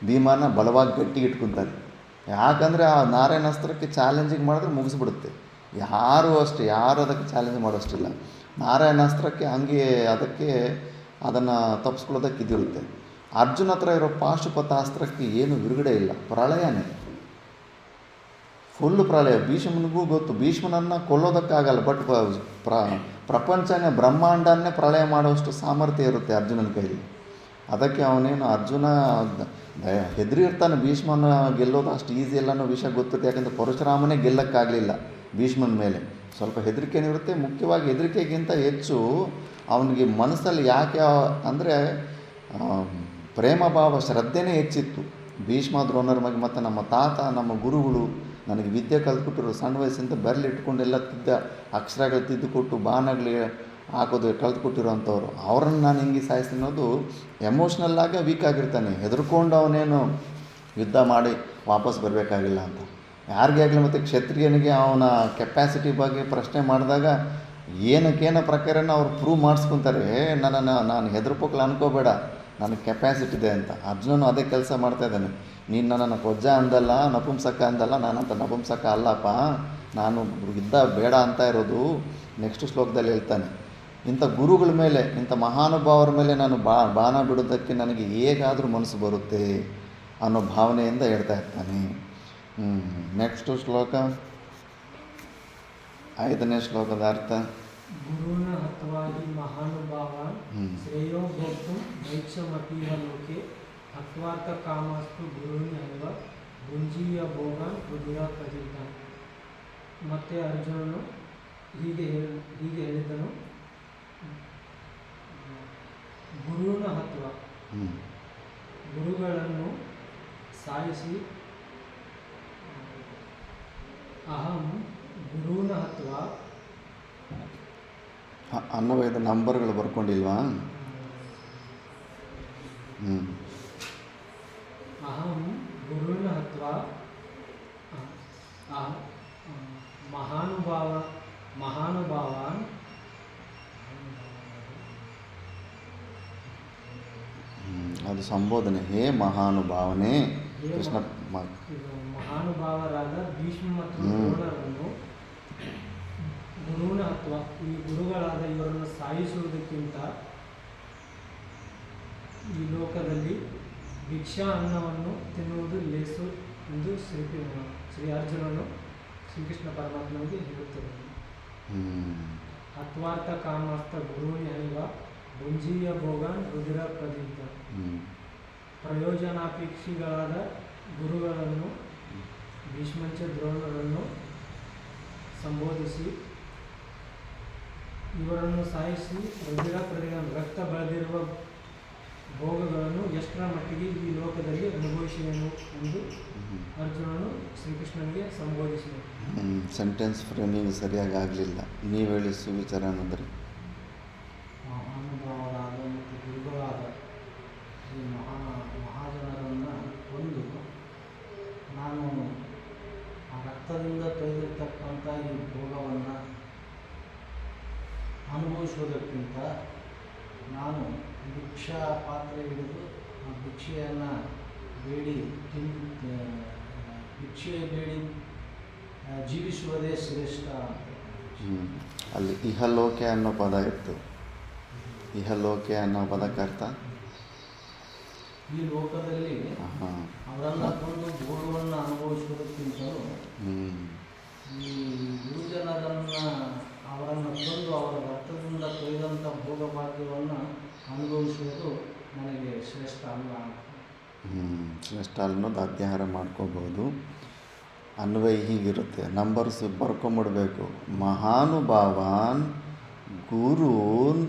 ಭೀಮನ ಬಲವಾಗಿ ಗಟ್ಟಿಗೆ ಇಟ್ಕೊತಾರೆ. ಯಾಕಂದರೆ ಆ ನಾರಾಯಣಾಸ್ತ್ರಕ್ಕೆ ಚಾಲೆಂಜಿಂಗ್ ಮಾಡಿದ್ರೆ ಮುಗಿಸ್ಬಿಡುತ್ತೆ. ಯಾರೂ ಅದಕ್ಕೆ ಚಾಲೆಂಜ್ ಮಾಡೋಷ್ಟಿಲ್ಲ. ನಾರಾಯಣಾಸ್ತ್ರಕ್ಕೆ ಹಂಗೆ ಅದನ್ನು ತಪ್ಪಿಸ್ಕೊಳ್ಳೋದಕ್ಕೆ ಇದಿರುತ್ತೆ. ಅರ್ಜುನ ಹತ್ರ ಇರೋ ಪಾಶುಪತಾಸ್ತ್ರಕ್ಕೆ ಏನು ಬಿಡುಗಡೆ ಇಲ್ಲ, ಪ್ರಳಯನೇ, ಫುಲ್ಲು ಪ್ರಳಯ. ಭೀಷ್ಮನಿಗೂ ಗೊತ್ತು, ಭೀಷ್ಮನನ್ನು ಕೊಲ್ಲೋದಕ್ಕಾಗಲ್ಲ, ಬಟ್ ಪ್ರಪಂಚನೇ ಬ್ರಹ್ಮಾಂಡನ್ನೇ ಪ್ರಳಯ ಮಾಡೋಷ್ಟು ಸಾಮರ್ಥ್ಯ ಇರುತ್ತೆ ಅರ್ಜುನನ ಕೈಲಿ. ಅದಕ್ಕೆ ಅವನೇನು ಅರ್ಜುನ ಹೆದರಿ ಇರ್ತಾನೆ, ಭೀಷ್ಮನ ಗೆಲ್ಲೋದು ಅಷ್ಟು ಈಸಿ ಇಲ್ಲ ಅನ್ನೋ ವಿಷಯ ಗೊತ್ತಿರುತ್ತೆ. ಯಾಕಂದರೆ ಪರಶುರಾಮನೇ ಗೆಲ್ಲಕ್ಕಾಗಲಿಲ್ಲ ಭೀಷ್ಮನ ಮೇಲೆ. ಸ್ವಲ್ಪ ಹೆದರಿಕೆನೇ ಇರುತ್ತೆ. ಮುಖ್ಯವಾಗಿ ಹೆದರಿಕೆಗಿಂತ ಹೆಚ್ಚು ಅವನಿಗೆ ಮನಸ್ಸಲ್ಲಿ ಯಾಕೆ ಅಂದರೆ ಪ್ರೇಮ ಭಾವ ಶ್ರದ್ಧೆನೇ ಹೆಚ್ಚಿತ್ತು. ಭೀಷ್ಮ ದ್ರೋಣರ ಬಗ್ಗೆ ಮತ್ತು ನಮ್ಮ ತಾತ ನಮ್ಮ ಗುರುಗಳು ನನಗೆ ವಿದ್ಯೆ ಕಲ್ತ್ಕೊಟ್ಟಿರೋ ಸಣ್ಣ ವಯಸ್ಸಿಂದ ಬೆರಳಿಟ್ಕೊಂಡೆಲ್ಲ ಅಕ್ಷರಗಳು ತಿದ್ದುಕೊಟ್ಟು ಬಾಣಗಳು ಹಾಕೋದು ಕಲ್ತ್ಕೊಟ್ಟಿರೋ ಅಂಥವ್ರು, ಅವ್ರನ್ನ ನಾನು ಹಿಂಗೆ ಸಾಯಿಸ್ತೀನಿ ಅನ್ನೋದು ಎಮೋಷ್ನಲ್ಲಾಗೆ ವೀಕ್ ಆಗಿರ್ತಾನೆ. ಹೆದರ್ಕೊಂಡು ಅವನೇನು ಯುದ್ಧ ಮಾಡಿ ವಾಪಸ್ ಬರಬೇಕಾಗಿಲ್ಲ ಅಂತ ಯಾರಿಗೇ ಆಗಲಿ. ಮತ್ತು ಕ್ಷತ್ರಿಯನಿಗೆ ಅವನ ಕೆಪ್ಯಾಸಿಟಿ ಬಗ್ಗೆ ಪ್ರಶ್ನೆ ಮಾಡಿದಾಗ ಏನಕ್ಕೇನೋ ಪ್ರಕಾರನ ಅವ್ರು ಪ್ರೂವ್ ಮಾಡಿಸ್ಕೊತಾರೆ. ನಾನು ಹೆದರ್ಪೋಕ್ಲ ಅನ್ಕೋಬೇಡ, ನನಗೆ ಕೆಪ್ಯಾಸಿಟಿ ಇದೆ ಅಂತ. ಅರ್ಜುನನು ಅದೇ ಕೆಲಸ ಮಾಡ್ತಾಯಿದ್ದಾನೆ. ನೀನು ನನ್ನನ್ನು ಕೊಜ್ಜ ಅಂದಲ್ಲ, ನಪುಂಸಕ ಅಂದಲ್ಲ, ನಾನಂತ ನಪುಂಸಕ ಅಲ್ಲಪ್ಪ, ನಾನು ಯುದ್ಧ ಬೇಡ ಅಂತ ಇರೋದು. ನೆಕ್ಸ್ಟ್ ಶ್ಲೋಕದಲ್ಲಿ ಹೇಳ್ತಾನೆ, ಇಂಥ ಗುರುಗಳ ಮೇಲೆ, ಇಂಥ ಮಹಾನುಭಾವರ ಮೇಲೆ ನಾನು ಬಾಣ ಬಿಡೋದಕ್ಕೆ ನನಗೆ ಹೇಗಾದರೂ ಮನಸ್ಸು ಬರುತ್ತೆ ಅನ್ನೋ ಭಾವನೆಯಿಂದ ಹೇಳ್ತಾ ಇರ್ತಾನೆ. ನೆಕ್ಸ್ಟು ಶ್ಲೋಕ 5ನೇ ಶ್ಲೋಕದ ಅರ್ಥ. ಗುರುನ ಹತ್ವಾದಿ ಮಹಾನುಭಾವ ಶ್ರೇಯೋ ಭೋಕ್ತು ನೈಕ್ಷಮತೀವ ಲೋಕೆ ಹತ್ವಾರ್ಥ ಕಾಮಸ್ತು ಗುರುನಿ ಅಲ್ವ ಭುಂಜೀಯ ಭೋಗಾನ್ ರುಧಿರ ಪ್ರಜಿತ. ಮತ್ತೆ ಅರ್ಜುನನು ಹೀಗೆ ಹೇಳಿದನು, ಗುರುನ ಹತ್ವ, ಗುರುಗಳನ್ನು ಸಾಯಿಸಿ, ಅಹಂ ಗುರುನ ಹತ್ವ. ಅನ್ನವೇದ ನಂಬರ್ಗಳು ಬರ್ಕೊಂಡಿಲ್ವಾ? ಅಹಂ ಗುರುನ ಹತ್ವ ಮಹಾನುಭಾವಾನ್ ಅದು ಸಂಬೋಧನೆ. ಹೇ ಮಹಾನುಭಾವನೆ ಕೃಷ್ಣ. ಮಹಾನುಭಾವರಾದ ಭೀಷ್ಮ ಮತ್ತು ದ್ರೋಣರನ್ನು ಗುರುವಿನ ಅಥವಾ ಈ ಗುರುಗಳಾದ ಇವರನ್ನು ಸಾಯಿಸುವುದಕ್ಕಿಂತ ಈ ಲೋಕದಲ್ಲಿ ಭಿಕ್ಷಾ ಅನ್ನವನ್ನು ತಿನ್ನುವುದು ಲೇಸು ಎಂದು ಶ್ರೀ ಅರ್ಜುನನು ಶ್ರೀಕೃಷ್ಣ ಪರಮಾತ್ಮನಿಗೆ ಹೇಳುತ್ತದೆ. ಅತ್ವಾರ್ಥ ಕಾಮಾರ್ಥ ಗುರುವಿನ ಹೈವ ಭುಂಜೀಯ ಭೋಗಾನ್ ರುದಿರ ಪ್ರದೀಪ್ತ. ಪ್ರಯೋಜನಾಪೇಕ್ಷಿಗಳಾದ ಗುರುಗಳನ್ನು ಭೀಷ್ಮಂಚ ದ್ರೋಣರನ್ನು ಸಂಬೋಧಿಸಿ ಇವರನ್ನು ಸಾಯಿಸಿ ರುದಿರ ರಕ್ತ ಬೆಳೆದಿರುವ ಭೋಗಗಳನ್ನು ಎಷ್ಟರ ಮಟ್ಟಿಗೆ ಈ ಲೋಕದಲ್ಲಿ ಅನುಭವಿಸುವೆನು ಎಂದು ಅರ್ಜುನನು ಶ್ರೀಕೃಷ್ಣನಿಗೆ ಸಂಬೋಧಿಸಿದರು. ಸೆಂಟೆನ್ಸ್ ಫ್ರೇಮಿಂಗ್ ಸರಿಯಾಗಿ ಆಗಲಿಲ್ಲ, ನೀವು ಹೇಳಿ ಸುವಿಚಾರ ಅಂದರೆ. ಮಹಾನುಭಾವರಾದ ಮತ್ತು ಗುರುಗಳಾದ ಈ ಮಹಾಜನರನ್ನು ಕೊಂದು ನಾನು ಆ ರಕ್ತದಿಂದ ತೊಯ್ದಿರ್ತಕ್ಕಂಥ ಈ ಭೋಗವನ್ನು ಅನುಭವಿಸುವುದಕ್ಕಿಂತ ನಾನು ಭಿಕ್ಷಾ ಪಾತ್ರೆ ಹಿಡಿದು ಆ ಭಿಕ್ಷೆಯನ್ನು ಬೇಡಿ ಭಿಕ್ಷೆ ಬೇಡಿ ಜೀವಿಸುವುದೇ ಶ್ರೇಷ್ಠ. ಅಲ್ಲಿ ಇಹಲೋಕೆ ಅನ್ನೋ ಪದ ಇತ್ತು. ಇಹಲೋಕೆ ಅನ್ನೋ ಪದಕ್ಕೆ ಅರ್ಥ ಈ ಲೋಕದಲ್ಲಿ ಅವರನ್ನು ಕೊಂದು ಭೋಗವನ್ನು ಅನುಭವಿಸುವುದಕ್ಕಿಂತಲೂ ಈ ಗುರುಜನರನ್ನು ಅವರನ್ನು ಕೊಂದು ಅವರ ರಕ್ತದಿಂದ ತೊಯ್ದಂಥ ಭೋಗ ಭಾಗ್ಯವನ್ನು ಅನುಭವಿಸುವುದು ನನಗೆ ಶ್ರೇಷ್ಠ ಅಲ್ಲ. ಶ್ರೇಷ್ಠ ಅನ್ನೋದು ಅಧ್ಯಾಹಾರ ಮಾಡ್ಕೋಬೋದು. ಅನ್ವಯ ಹೀಗಿರುತ್ತೆ, ನಂಬರ್ಸ್ ಬರ್ಕೊಂಬಿಡ್ಬೇಕು. ಮಹಾನುಭಾವಾನ್ ಗುರೂನ್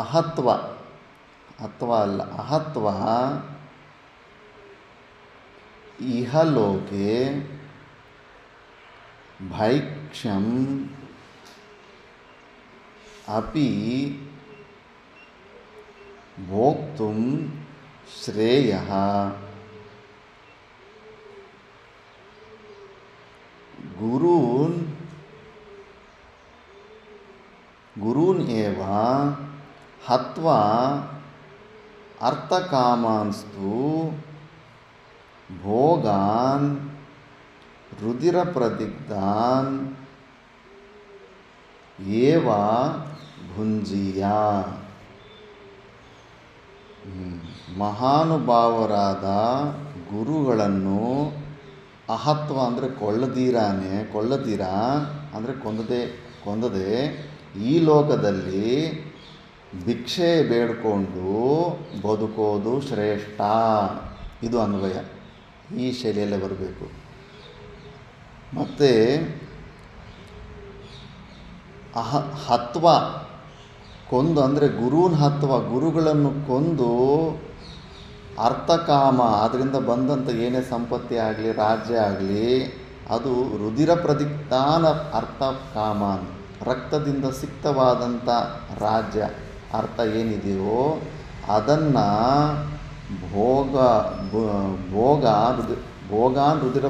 ಅಹತ್ವ, ಅಥವಾ ಅಲ್ಲ ಅಹತ್ವ ಇಹಲೋಕೆ ಭೈಕ್ಷ್ಯಂ ಅಪಿ ಭೋಕ್ತುಂ ಶ್ರೇಯಃ ಗುರೂನ್ ಏವ ಹತ್ವಾ ಅರ್ಥಕಾಮಾನ್ಸ್ತು ಭೋಗಾನ್ ರುದಿರಪ್ರದಿಗ್ಧಾನ್ ಏವ ಭುಂಜೀಯ. ಮಹಾನುಭಾವರಾದ ಗುರುಗಳನ್ನು ಅಹತ್ವ ಅಂದರೆ ಕೊಳ್ಳದೀರ ಅಂದರೆ ಕೊಂದದೆ ಈ ಲೋಕದಲ್ಲಿ ಭಿಕ್ಷೆ ಬೇಡಿಕೊಂಡು ಬದುಕೋದು ಶ್ರೇಷ್ಠ. ಇದು ಅನ್ವಯ, ಈ ಶೈಲಿಯಲ್ಲೇ ಬರಬೇಕು. ಮತ್ತು ಹತ್ವ ಕೊಂದು ಅಂದರೆ ಗುರುನ್ ಹತ್ವ, ಗುರುಗಳನ್ನು ಕೊಂದು ಅರ್ಥಕಾಮ, ಅದರಿಂದ ಬಂದಂಥ ಏನೇ ಸಂಪತ್ತಿ ಆಗಲಿ ರಾಜ್ಯ ಆಗಲಿ ಅದು ರುದಿರ ಪ್ರದಿಗ್ಧಾನ ಅರ್ಥಕಾಮಾನ್, ರಕ್ತದಿಂದ ಸಿಕ್ತವಾದಂಥ ರಾಜ್ಯ ಅರ್ಥ ಏನಿದೆಯೋ ಅದನ್ನು ಭೋಗಾನ್ ರುದಿರ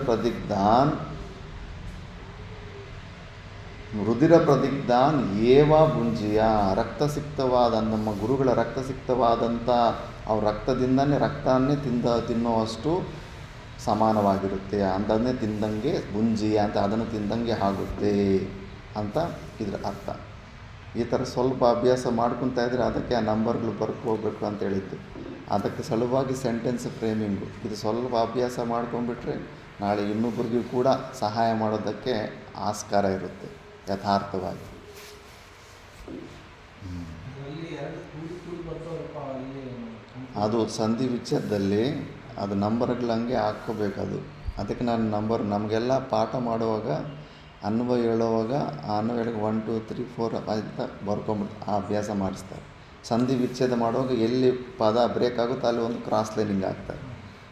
ಪ್ರದಿಗ್ಧಾನ್ ಏವ ಭುಂಜಿಯ. ರಕ್ತಸಿಕ್ತವಾದ ನಮ್ಮ ಗುರುಗಳ ರಕ್ತಸಿಕ್ತವಾದಂಥ ಅವ್ರ ರಕ್ತದಿಂದನೇ ರಕ್ತವನ್ನೇ ತಿನ್ನುವಷ್ಟು ಸಮಾನವಾಗಿರುತ್ತೆ. ಅದನ್ನೇ ತಿಂದಂಗೆ ಭುಂಜಿಯ ಅಂತ, ಅದನ್ನು ತಿಂದಂಗೆ ಆಗುತ್ತೆ ಅಂತ ಇದರ ಅರ್ಥ. ಈ ಥರ ಸ್ವಲ್ಪ ಅಭ್ಯಾಸ ಮಾಡ್ಕೊತಾ ಇದ್ದರೆ ಅದಕ್ಕೆ ಆ ನಂಬರ್ಗಳು ಬರ್ಕೋಬೇಕು ಅಂತ ಹೇಳಿದ್ದು. ಅದಕ್ಕೆ ಸಲುವಾಗಿ ಸೆಂಟೆನ್ಸ್ ಫ್ರೇಮಿಂಗು. ಇದು ಸ್ವಲ್ಪ ಅಭ್ಯಾಸ ಮಾಡ್ಕೊಂಡ್ಬಿಟ್ರೆ ನಾಳೆ ಇನ್ನೊಬ್ಬರಿಗೂ ಕೂಡ ಸಹಾಯ ಮಾಡೋದಕ್ಕೆ ಆಸ್ಕಾರ ಇರುತ್ತೆ ಯಥಾರ್ಥವಾಗಿ. ಅದು ಸಂಧಿ ವಿಚ್ಛೇದದಲ್ಲಿ ಅದು ನಂಬರ್ಗಳಂಗೆ ಹಾಕ್ಕೋಬೇಕದು. ಅದಕ್ಕೆ ನಾನು ನಂಬರ್ ನಮಗೆಲ್ಲ ಪಾಠ ಮಾಡುವಾಗ ಅನ್ವಯ ಹೇಳುವಾಗ ಆ ಅನ್ವಯ 1 2 3 4 ಅಂತ ಬರ್ಕೊಂಬಿಟ್ಟು ಆ ಅಭ್ಯಾಸ ಮಾಡಿಸ್ತಾರೆ. ಸಂಧಿ ವಿಚ್ಛೇದ ಮಾಡುವಾಗ ಎಲ್ಲಿ ಪದ ಬ್ರೇಕ್ ಆಗುತ್ತೋ ಅಲ್ಲಿ ಒಂದು ಕ್ರಾಸ್ ಲೈನಿಂಗ್ ಹಾಕ್ತಾರೆ.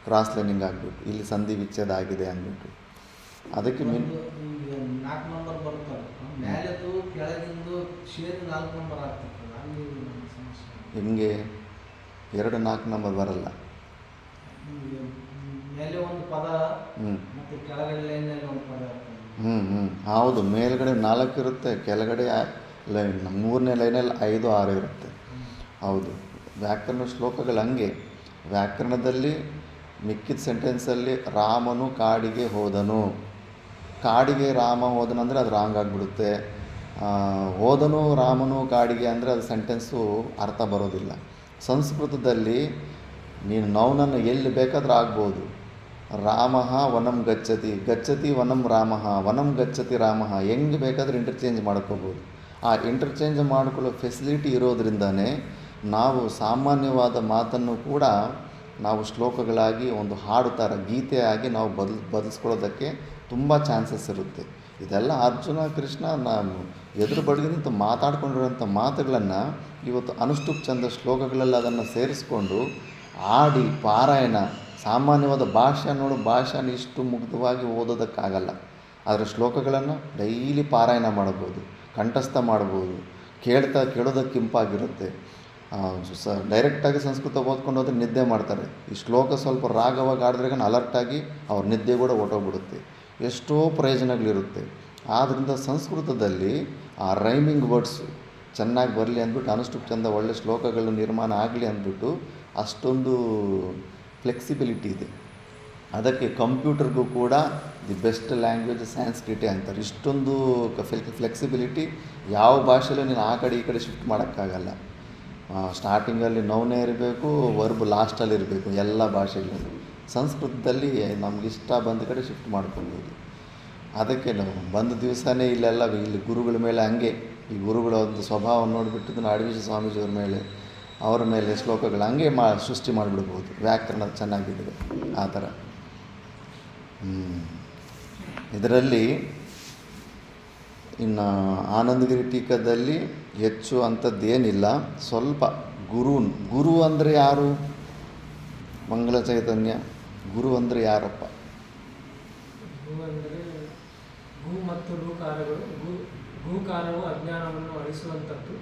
ಕ್ರಾಸ್ ಲೈನಿಂಗ್ ಹಾಕ್ಬಿಟ್ಟು ಇಲ್ಲಿ ಸಂಧಿ ವಿಚ್ಛೇದ ಆಗಿದೆ ಅಂದ್ಬಿಟ್ಟು ಅದಕ್ಕೆ 4 ನಂಬರ್ ಬರ್ತದೆ, ಮೇಲೆದು ಕೆಳಗಿಂದು ಸೇರಿ 4 ನಂಬರ್ ಆಗ್ತದೆ. ಅಲ್ಲಿ ಸಮಸ್ಯೆ ನಿಮಗೆ 2 4 ನಂಬರ್ ಬರಲ್ಲ. ಮೇಲೆ ಒಂದು ಪದ ಮತ್ತು ಕೆಳಗಡೆ ಲೈನಲ್ಲಿ ಒಂದು ಪದ ಇರ್ತದೆ. ಹೌದು, ಮೇಲ್ಗಡೆ 4 ಇರುತ್ತೆ, ಕೆಳಗಡೆ ಲೈನ್ 3ನೇ ಲೈನಲ್ಲಿ 5 6 ಇರುತ್ತೆ. ಹೌದು, ವ್ಯಾಕರಣ ಶ್ಲೋಕಗಳು ಹಂಗೆ. ವ್ಯಾಕರಣದಲ್ಲಿ ಮಿಕ್ಕಿದ ಸೆಂಟೆನ್ಸಲ್ಲಿ ರಾಮನು ಕಾಡಿಗೆ ಹೋದನು, ಕಾಡಿಗೆ ರಾಮ ಹೋದನಂದರೆ ಅದು ರಾಂಗ್ ಆಗಿಬಿಡುತ್ತೆ. ಹೋದನು ರಾಮನು ಕಾಡಿಗೆ ಅಂದರೆ ಅದು ಸೆಂಟೆನ್ಸು ಅರ್ಥ ಬರೋದಿಲ್ಲ. ಸಂಸ್ಕೃತದಲ್ಲಿ ನೀನು ನೌನನ್ನು ಎಲ್ಲಿ ಬೇಕಾದರೂ ಆಗ್ಬೋದು. ರಾಮ ವನಂ ಗಚ್ಚತಿ, ಗಚ್ಚತಿ ವನಂ ರಾಮ, ವನಂ ಗಚ್ಚತಿ ರಾಮ, ಹೆಂಗೆ ಬೇಕಾದರೂ ಇಂಟರ್ಚೇಂಜ್ ಮಾಡ್ಕೋಬೋದು. ಆ ಇಂಟರ್ಚೇಂಜ್ ಮಾಡಿಕೊಳ್ಳೋ ಫೆಸಿಲಿಟಿ ಇರೋದ್ರಿಂದನೇ ನಾವು ಸಾಮಾನ್ಯವಾದ ಮಾತನ್ನು ಕೂಡ ನಾವು ಶ್ಲೋಕಗಳಾಗಿ ಒಂದು ಹಾಡು ಥರ ಗೀತೆಯಾಗಿ ನಾವು ಬದಲಿಸ್ಕೊಳ್ಳೋದಕ್ಕೆ ತುಂಬ ಚಾನ್ಸಸ್ ಇರುತ್ತೆ. ಇದೆಲ್ಲ ಅರ್ಜುನ ಕೃಷ್ಣ ನಾನು ಎದುರು ಬಡಿಗೆ ನಿಂತು ಮಾತಾಡ್ಕೊಂಡಿರೋಂಥ ಮಾತುಗಳನ್ನು ಇವತ್ತು ಅನುಷ್ಠುಪ್ ಚಂದ ಶ್ಲೋಕಗಳಲ್ಲಿ ಅದನ್ನು ಸೇರಿಸ್ಕೊಂಡು ಆಡಿ ಪಾರಾಯಣ, ಸಾಮಾನ್ಯವಾದ ಭಾಷೆ ನೋಡು, ಭಾಷೆನ ಇಷ್ಟು ಮುಗ್ಧವಾಗಿ ಓದೋದಕ್ಕಾಗಲ್ಲ. ಆದರೆ ಶ್ಲೋಕಗಳನ್ನು ಡೈಲಿ ಪಾರಾಯಣ ಮಾಡ್ಬೋದು, ಕಂಠಸ್ಥ ಮಾಡ್ಬೋದು, ಕೇಳೋದಕ್ಕೆ ಇಂಪಾಗಿರುತ್ತೆ. ಡೈರೆಕ್ಟಾಗಿ ಸಂಸ್ಕೃತ ಓದ್ಕೊಂಡು ಹೋದ್ರೆ ನಿದ್ದೆ ಮಾಡ್ತಾರೆ. ಈ ಶ್ಲೋಕ ಸ್ವಲ್ಪ ರಾಗವಾಗಿ ಆಡಿದ್ರಾಗ ಅಲರ್ಟಾಗಿ ಅವ್ರ ನಿದ್ದೆ ಕೂಡ ಹೊಟ್ಟೋಗ್ಬಿಡುತ್ತೆ. ಎಷ್ಟೋ ಪ್ರಯೋಜನಗಳಿರುತ್ತೆ. ಆದ್ದರಿಂದ ಸಂಸ್ಕೃತದಲ್ಲಿ ಆ ರೈಮಿಂಗ್ ವರ್ಡ್ಸು ಚೆನ್ನಾಗಿ ಬರಲಿ ಅಂದ್ಬಿಟ್ಟು ಅನುಷ್ಠುಪ್ ಚಂದ ಒಳ್ಳೆ ಶ್ಲೋಕಗಳು ನಿರ್ಮಾಣ ಆಗಲಿ ಅಂದ್ಬಿಟ್ಟು ಅಷ್ಟೊಂದು ಫ್ಲೆಕ್ಸಿಬಿಲಿಟಿ ಇದೆ. ಅದಕ್ಕೆ ಕಂಪ್ಯೂಟರ್ಗೂ ಕೂಡ ದಿ ಬೆಸ್ಟ್ ಲ್ಯಾಂಗ್ವೇಜ್ ಸ್ಯಾನ್ಸ್ಕ್ರಿಟೇ ಅಂತಾರೆ. ಇಷ್ಟೊಂದು ಫ್ಲೆಕ್ಸಿಬಿಲಿಟಿ ಯಾವ ಭಾಷೆಯಲ್ಲೂ ನೀನು ಆ ಕಡೆ ಈ ಕಡೆ ಶಿಫ್ಟ್ ಮಾಡೋಕ್ಕಾಗಲ್ಲ. ಸ್ಟಾರ್ಟಿಂಗಲ್ಲಿ ನೌನೇ ಇರಬೇಕು, ವರ್ಬ್ ಲಾಸ್ಟಲ್ಲಿ ಇರಬೇಕು ಎಲ್ಲ ಭಾಷೆಗಳಲ್ಲೂ. ಸಂಸ್ಕೃತದಲ್ಲಿ ನಮಗಿಷ್ಟ ಬಂದ ಕಡೆ ಶಿಫ್ಟ್ ಮಾಡ್ಕೊಳ್ಬೋದು. ಅದಕ್ಕೆ ನಾವು ಬಂದ ದಿವಸನೇ ಇಲ್ಲಿ ಗುರುಗಳ ಮೇಲೆ ಹಂಗೆ ಈ ಗುರುಗಳ ಒಂದು ಸ್ವಭಾವ ನೋಡಿಬಿಟ್ಟು ಅಡವಿಜ ಸ್ವಾಮೀಜಿಯವ್ರ ಮೇಲೆ ಅವರ ಮೇಲೆ ಶ್ಲೋಕಗಳು ಹಂಗೆ ಸೃಷ್ಟಿ ಮಾಡಿಬಿಡ್ಬೋದು, ವ್ಯಾಕರಣ ಚೆನ್ನಾಗಿದ್ದರೆ ಆ ಥರ. ಇದರಲ್ಲಿ ಇನ್ನು ಆನಂದಗಿರಿ ಟೀಕದಲ್ಲಿ ಹೆಚ್ಚು ಅಂಥದ್ದೇನಿಲ್ಲ. ಸ್ವಲ್ಪ ಗುರು ಅಂದರೆ ಯಾರು? ಮಂಗಲ ಚೈತನ್ಯ ಗುರು ಅಂದರೆ ಯಾರಪ್ಪ? ಗು ಅಂದರೆ ಗು ಮತ್ತು ಲೂಕಾರಗಳು. ಗೂಕಾರವು ಅಜ್ಞಾನವನ್ನು ಅಳಿಸುವಂಥದ್ದು.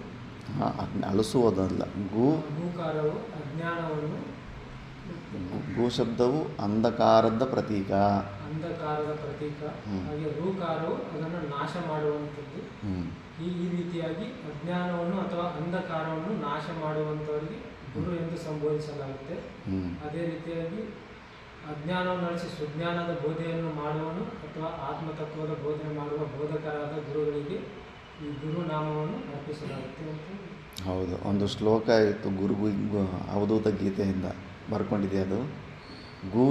ಅಳಿಸುವುದಲ್ಲ, ಗೂಕಾರವು ಅಜ್ಞಾನವನ್ನು, ಗು ಶಬ್ದವು ಅಂಧಕಾರದ ಪ್ರತೀಕ. ಹಾಗೆ ರೂಕಾರವು ಅದನ್ನು ನಾಶ ಮಾಡುವಂಥದ್ದು. ಈ ರೀತಿಯಾಗಿ ಅಜ್ಞಾನವನ್ನು ಅಥವಾ ಅಂಧಕಾರವನ್ನು ನಾಶ ಮಾಡುವಂಥವರಿಗೆ ಗುರು ಎಂದು ಸಂಬೋಧಿಸಲಾಗುತ್ತೆ. ಅದೇ ರೀತಿಯಾಗಿ ಅಜ್ಞಾನವನ್ನು ಅಳಿಸಿ ಸುಜ್ಞಾನದ ಬೋಧೆಯನ್ನು ಮಾಡುವನು ಅಥವಾ ಆತ್ಮತತ್ವದ ಬೋಧನೆ ಮಾಡುವ ಬೋಧಕರಾದ ಗುರುಗಳಿಗೆ ಈ ಗುರುನಾಮವನ್ನು ಅರ್ಪಿಸಲಾಗುತ್ತೆ ಅಂತ. ಹೌದು, ಒಂದು ಶ್ಲೋಕ ಇತ್ತು ಅವಧೂತ ಗೀತೆಯಿಂದ ಬರ್ಕೊಂಡಿದೆ ಅದು. ಗು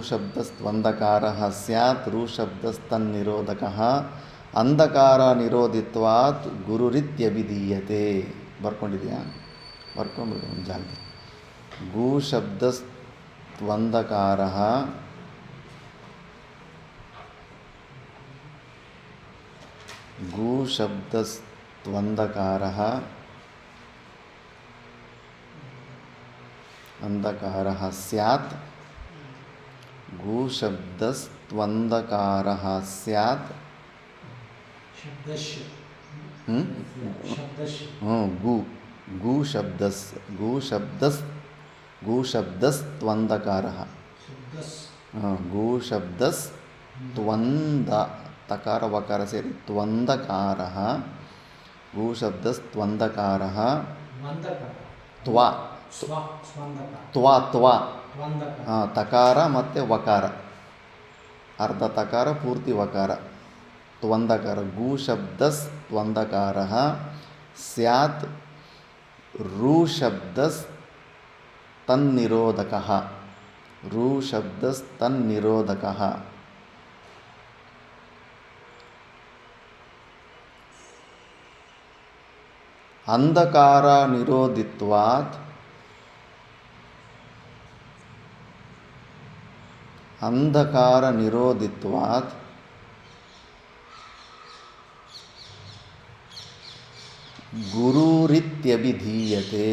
ಶಬ್ದಸ್ತ್ವಂಧಕಾರ ಸ್ಯಾತ್ ರು ಶಬ್ದಸ್ತನ್ನಿರೋಧಕ ಅಂಧಕಾರ ನಿರೋಧಿತ್ವಾತ್ ಗುರುರಿತ್ಯಭಿಧೀಯತೆ. ಬರ್ಕೊಂಡಿದೆಯಾ? ಬರ್ಕೊಂಬಿಡು ಒಂದು ಜಾಗ. ಗು ಶಬ್ದಸ್ತ್ವಂಧಕಾರ ಗು ಶಬ್ದಸ್ತ್ವಂಧಕಾರ ಅಂಧಕಾರ ಸ್ಯಾತ್ ಗು ಶಬ್ದಸ್ತ್ವಂಧಕಾರ ಸ್ಯಾತ್ ಗು ಶಬ್ದಸ್ತ್ವಂಧಕಾರ ಗು ಶಬ್ದಸ್ತ್ವಂದ ತಕಾರ ವಕಾರ ಸೇರಿ ತ್ವಂಧಕಾರ ಗು ಶಬ್ದಸ್ತ್ವಂಧಕಾರ ತಕಾರ ಮತ್ತು ವಕಾರ, ಅರ್ಧ ತಕಾರ ಪೂರ್ತಿ ವಕಾರ, ತ್ವಂಧಕಾರ. ಗು ಶಬ್ದಸ್ತ್ವಂಧಕಾರ ಸ್ಯಾತ್ ರು ಶಬ್ದಸ್ತನ್ನಿರೋಧಕ. ರು ಶಬ್ದಸ್ತನ್ನಿರೋಧಕ. ಅಂಧಕಾರ ನಿರೋಧಿತ್ವಾತ್ ಗುರುರಿತ್ಯಭಿಧೀಯತೆ.